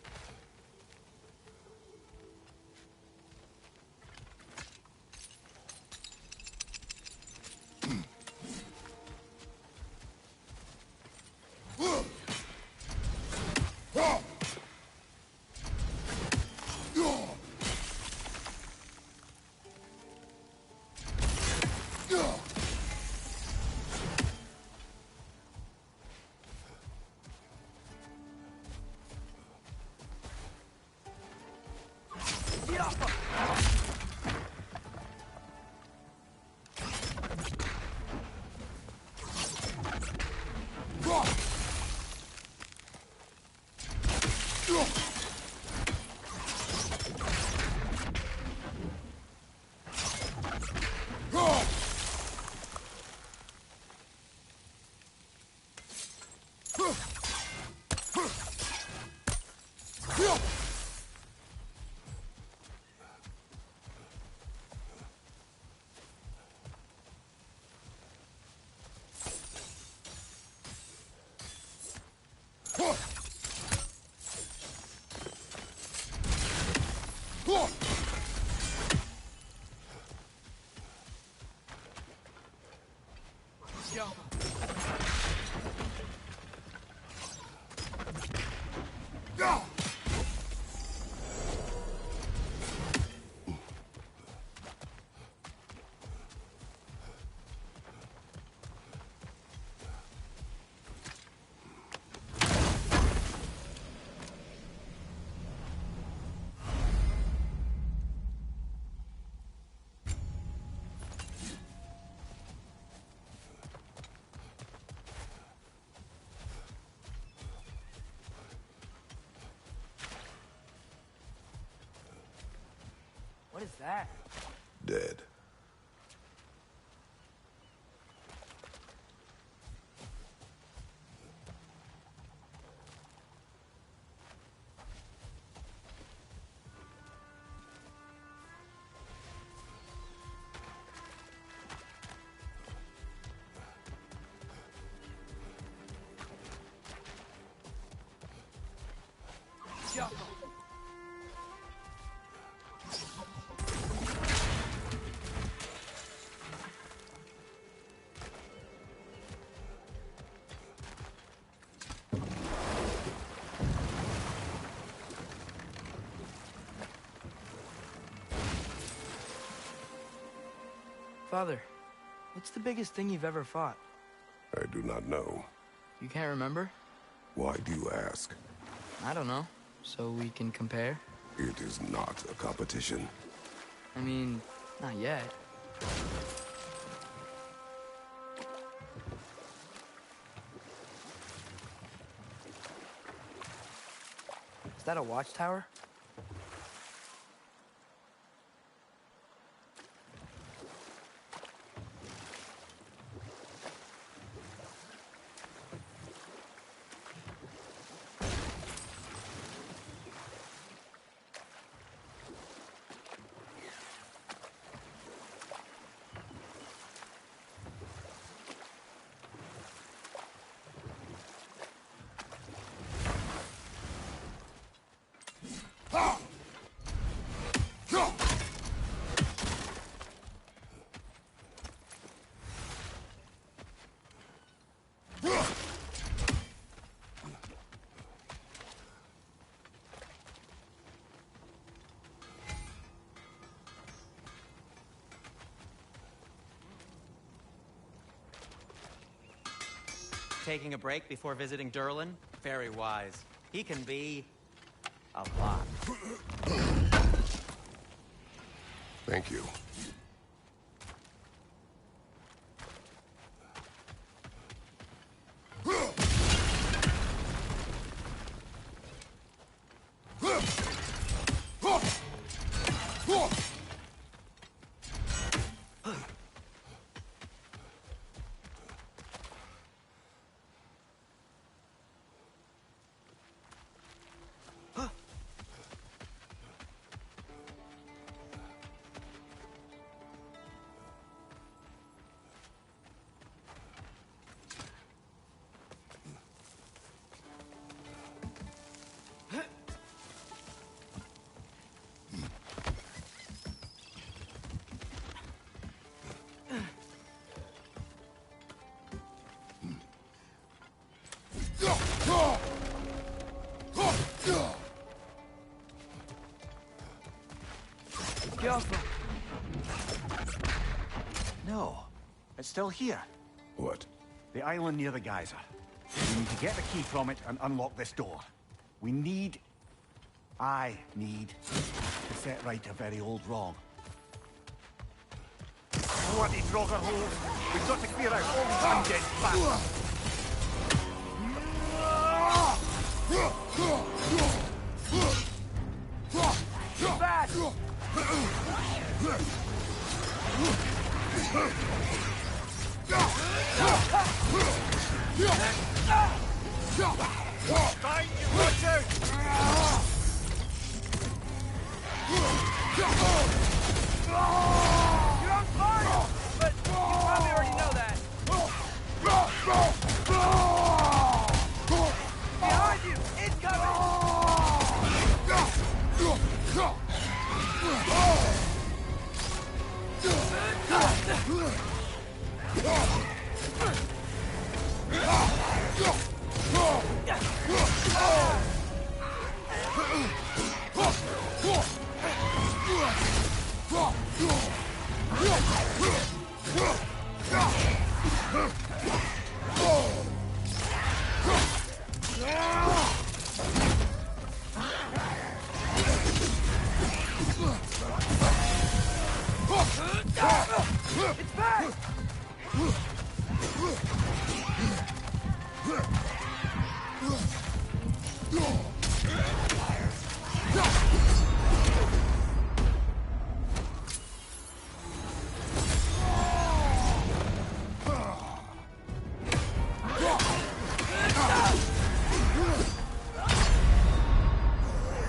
What is that? Dead. Father, what's the biggest thing you've ever fought? I do not know. You can't remember? Why do you ask? I don't know. So we can compare? It is not a competition. I mean, not yet. Is that a watchtower? Taking a break before visiting Durlin? Very wise. He can be a lot. Thank you. No, it's still here. What? The island near the geyser. We need to get the key from it and unlock this door. I need to set right a very old wrong. Bloody Drogger hole! We've got to clear out all these undead bastards! Fine, you watch out! You're on fire! But you probably already know that. Behind you! Incoming! It's back!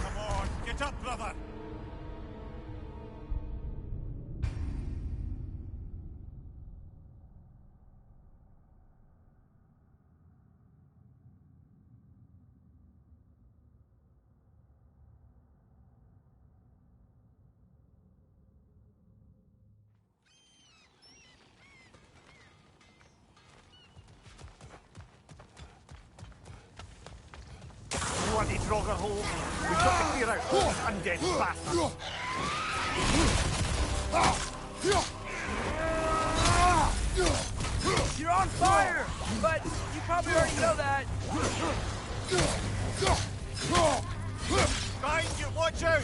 Come on, get up, brother! Bloody Draugr hole! We've got to clear out those undead bastards! You're on fire! But you probably already know that. Mind you, watch out!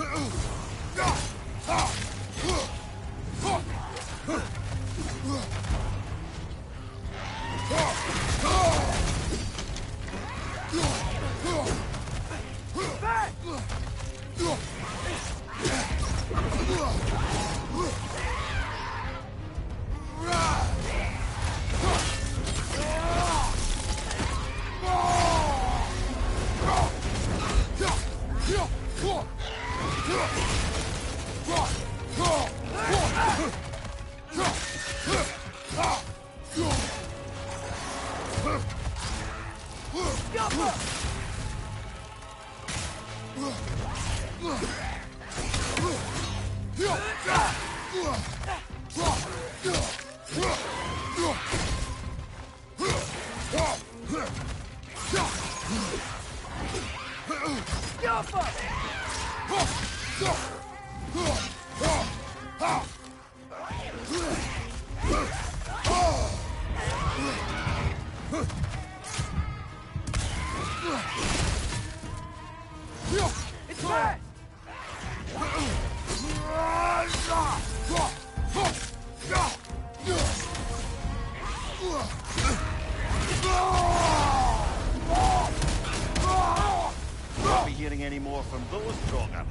It's back! Won't be hearing any more from those Draugr.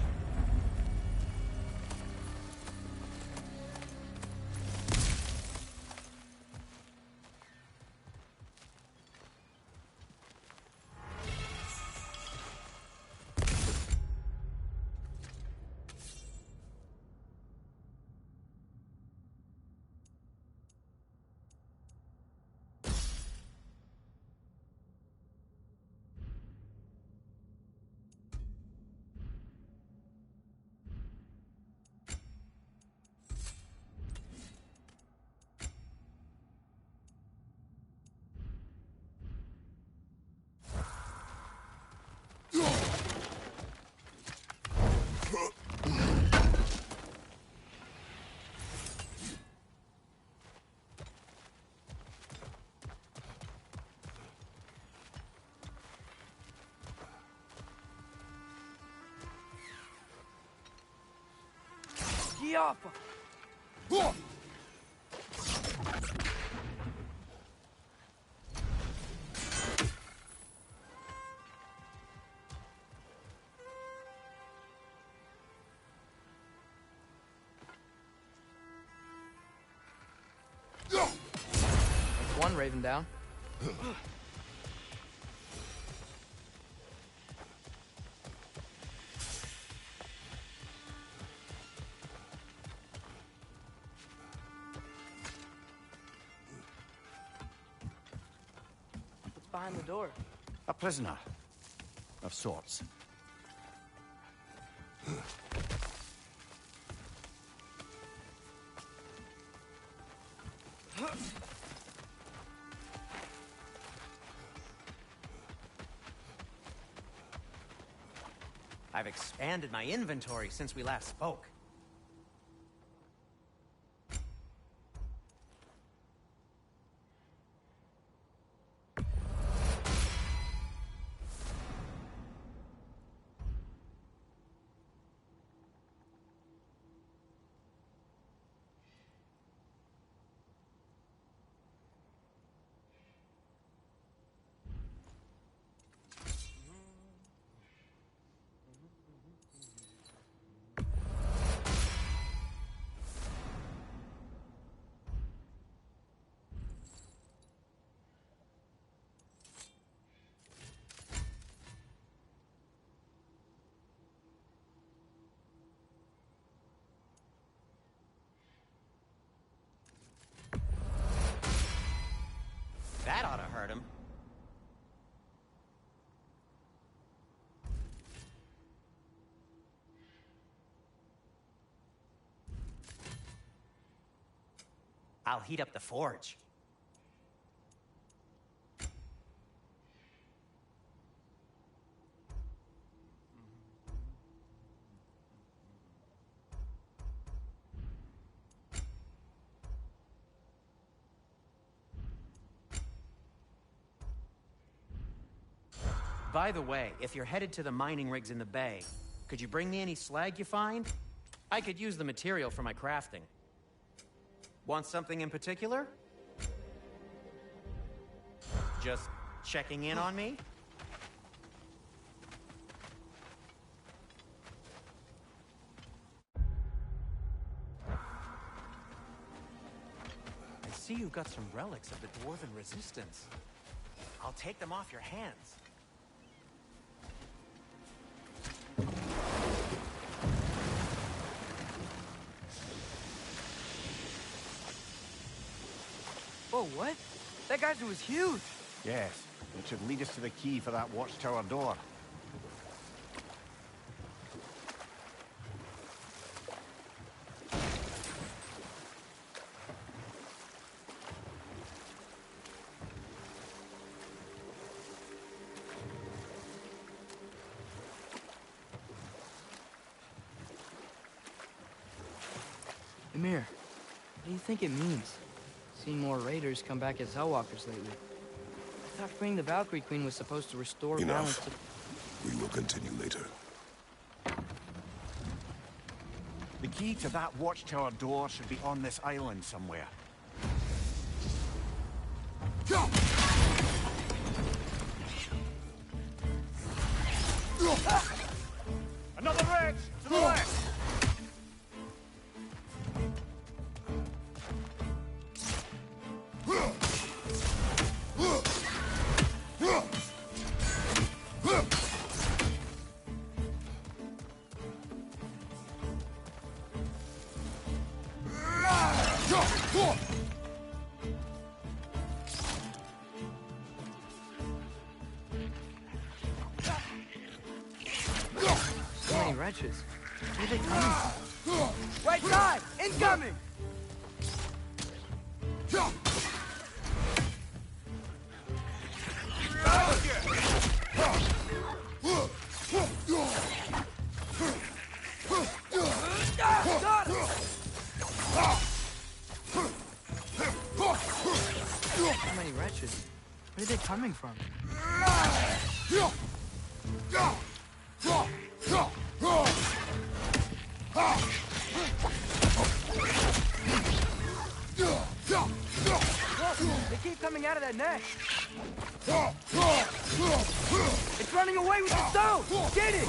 Giaffa! One Raven down. What's behind the door? A prisoner. Of sorts. I've expanded my inventory since we last spoke. That ought to hurt him. I'll heat up the forge. By the way, if you're headed to the mining rigs in the bay, could you bring me any slag you find? I could use the material for my crafting. Want something in particular? Just checking in on me? I see you've got some relics of the Dwarven Resistance. I'll take them off your hands. Whoa, what? That geyser was huge. Yes, it should lead us to the key for that watchtower door. Emir, what do you think it means? Seen more raiders come back as Hellwalkers lately. I thought freeing the Valkyrie Queen was supposed to restore balance Enough. to... We will continue later. The key to that watchtower door should be on this island somewhere. Another wrench! To the left! So many wretches. Where are they coming from? Right side! Incoming! So many wretches. Where are they coming from? They keep coming out of that nest. It's running away with the stone! Get it!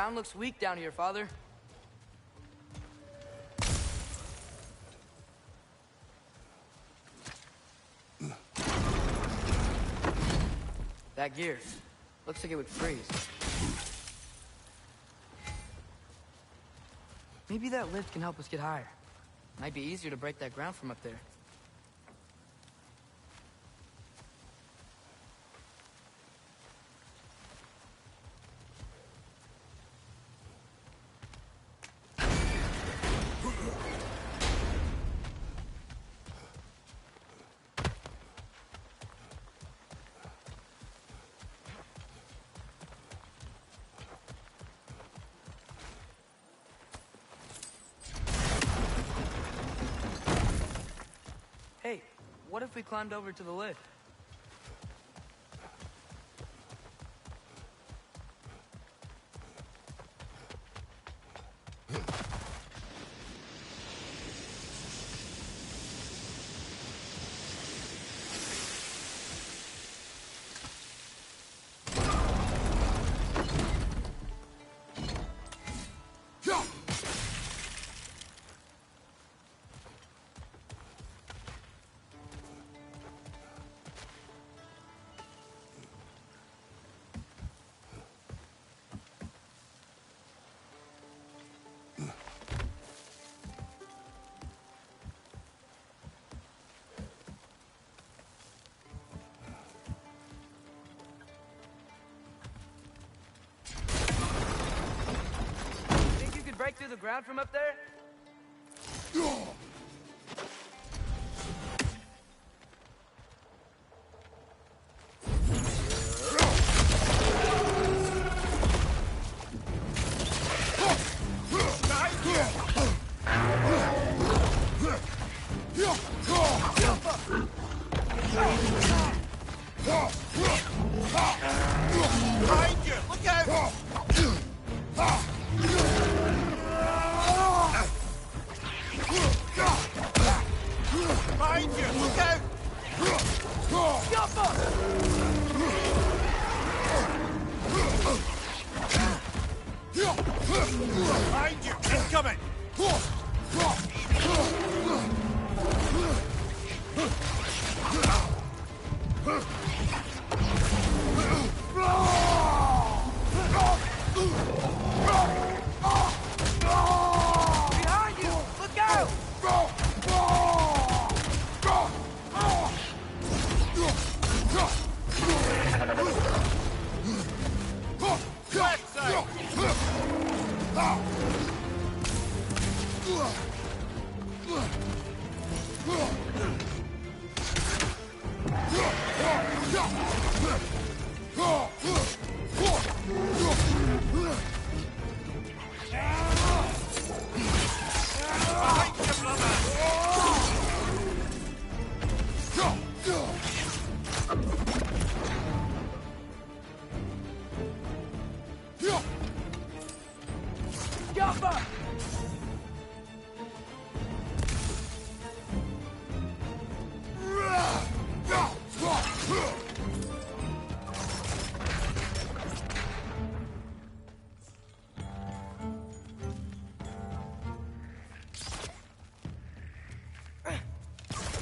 ground looks weak down here, Father. That gear. Looks like it would freeze. Maybe that lift can help us get higher. Might be easier to break that ground from up there. Hey, what if we climbed over to the lift? Break through the ground from up there? Behind you! Incoming! Behind you! Look out!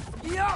Yappa!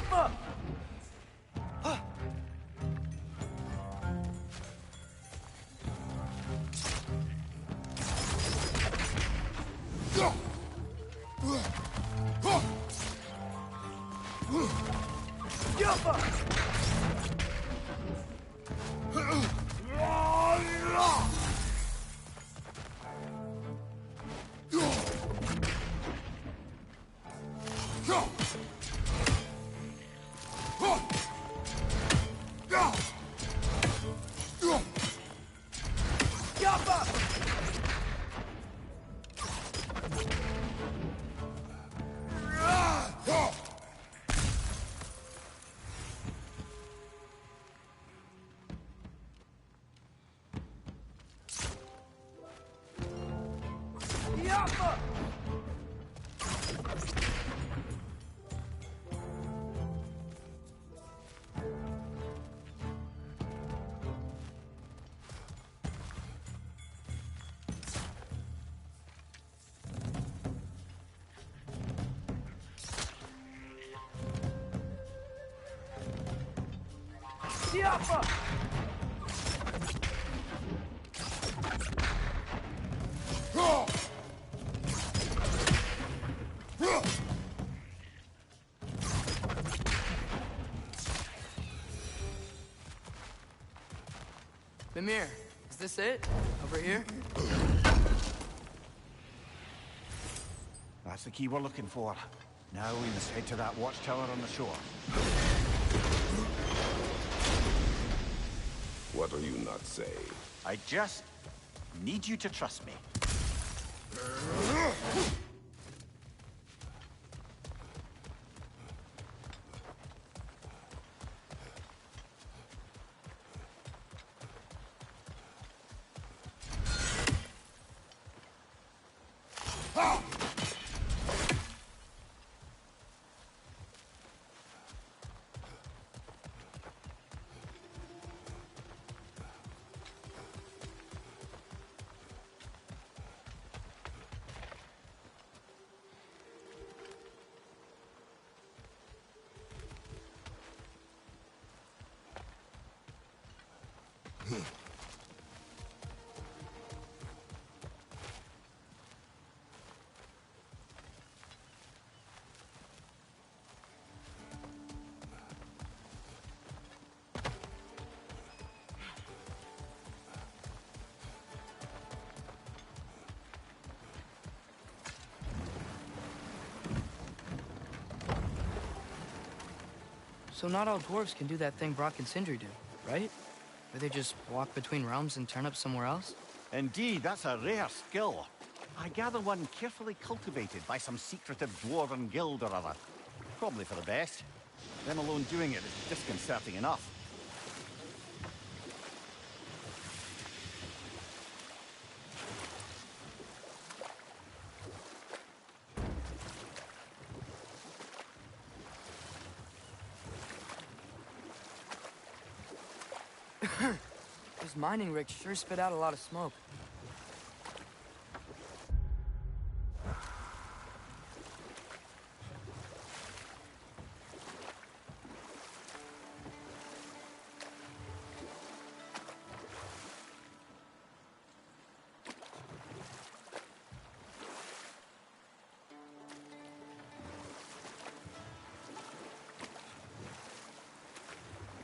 Mimir, is this it? Over here? That's the key we're looking for. Now we must head to that watchtower on the shore. What are you not saying? I just need you to trust me. So not all dwarves can do that thing Brock and Sindri do, right? Where they just walk between realms and turn up somewhere else? Indeed, that's a rare skill. I gather one carefully cultivated by some secretive dwarven guild or other. Probably for the best. Them alone doing it is disconcerting enough. Those mining rigs sure spit out a lot of smoke.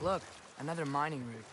Look, another mining rig.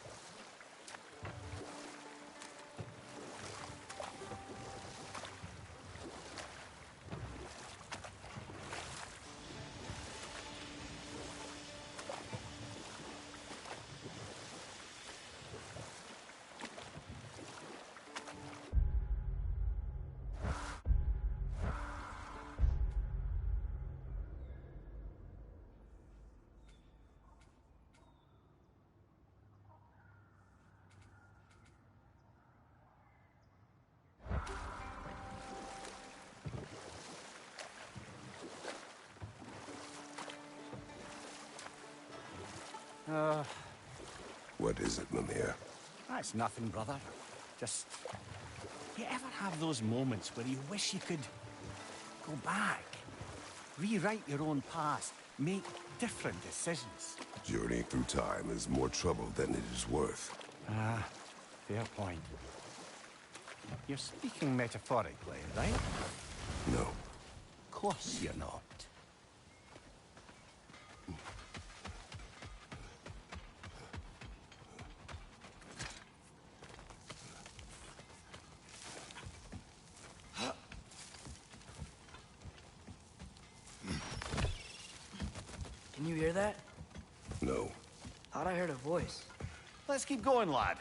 What is it, Mimir? That's nothing, brother. Just... You ever have those moments where you wish you could go back? Rewrite your own past, make different decisions? Journeying through time is more trouble than it is worth. Ah, fair point. You're speaking metaphorically, right? No. Of course you're not. Can you hear that? No. Thought I heard a voice. Let's keep going, lad.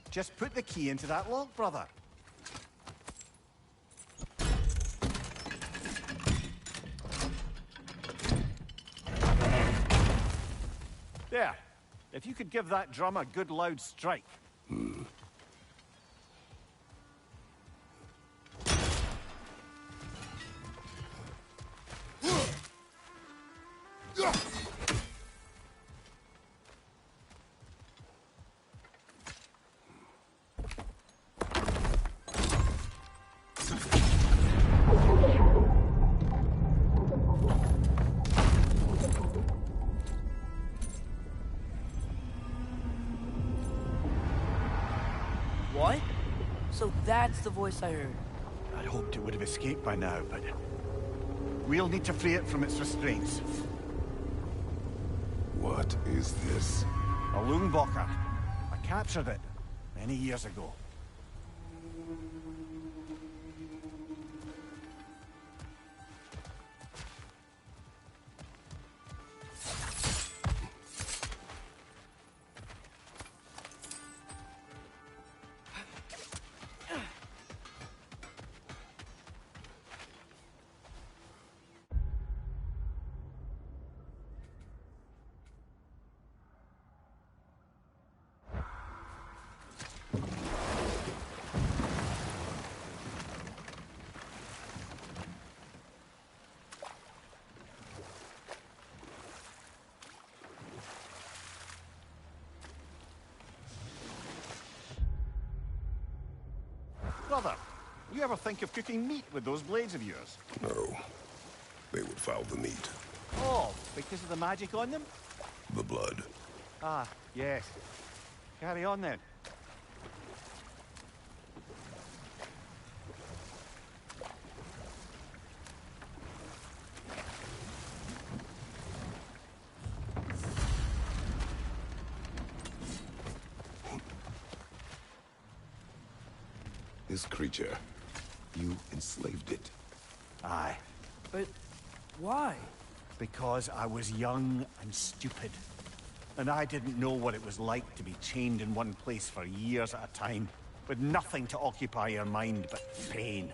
Just put the key into that lock, brother. There. If you could give that drum a good loud strike. What? So that's the voice I heard. I'd hoped it would have escaped by now, but... we'll need to free it from its restraints. What is this? A Lungbocker. I captured it many years ago. Brother, you ever think of cooking meat with those blades of yours? No. They would foul the meat. Oh, because of the magic on them? The blood. Ah, yes. Carry on then. This creature, you enslaved it. Aye. But why? Because I was young and stupid. And I didn't know what it was like to be chained in one place for years at a time, with nothing to occupy your mind but pain.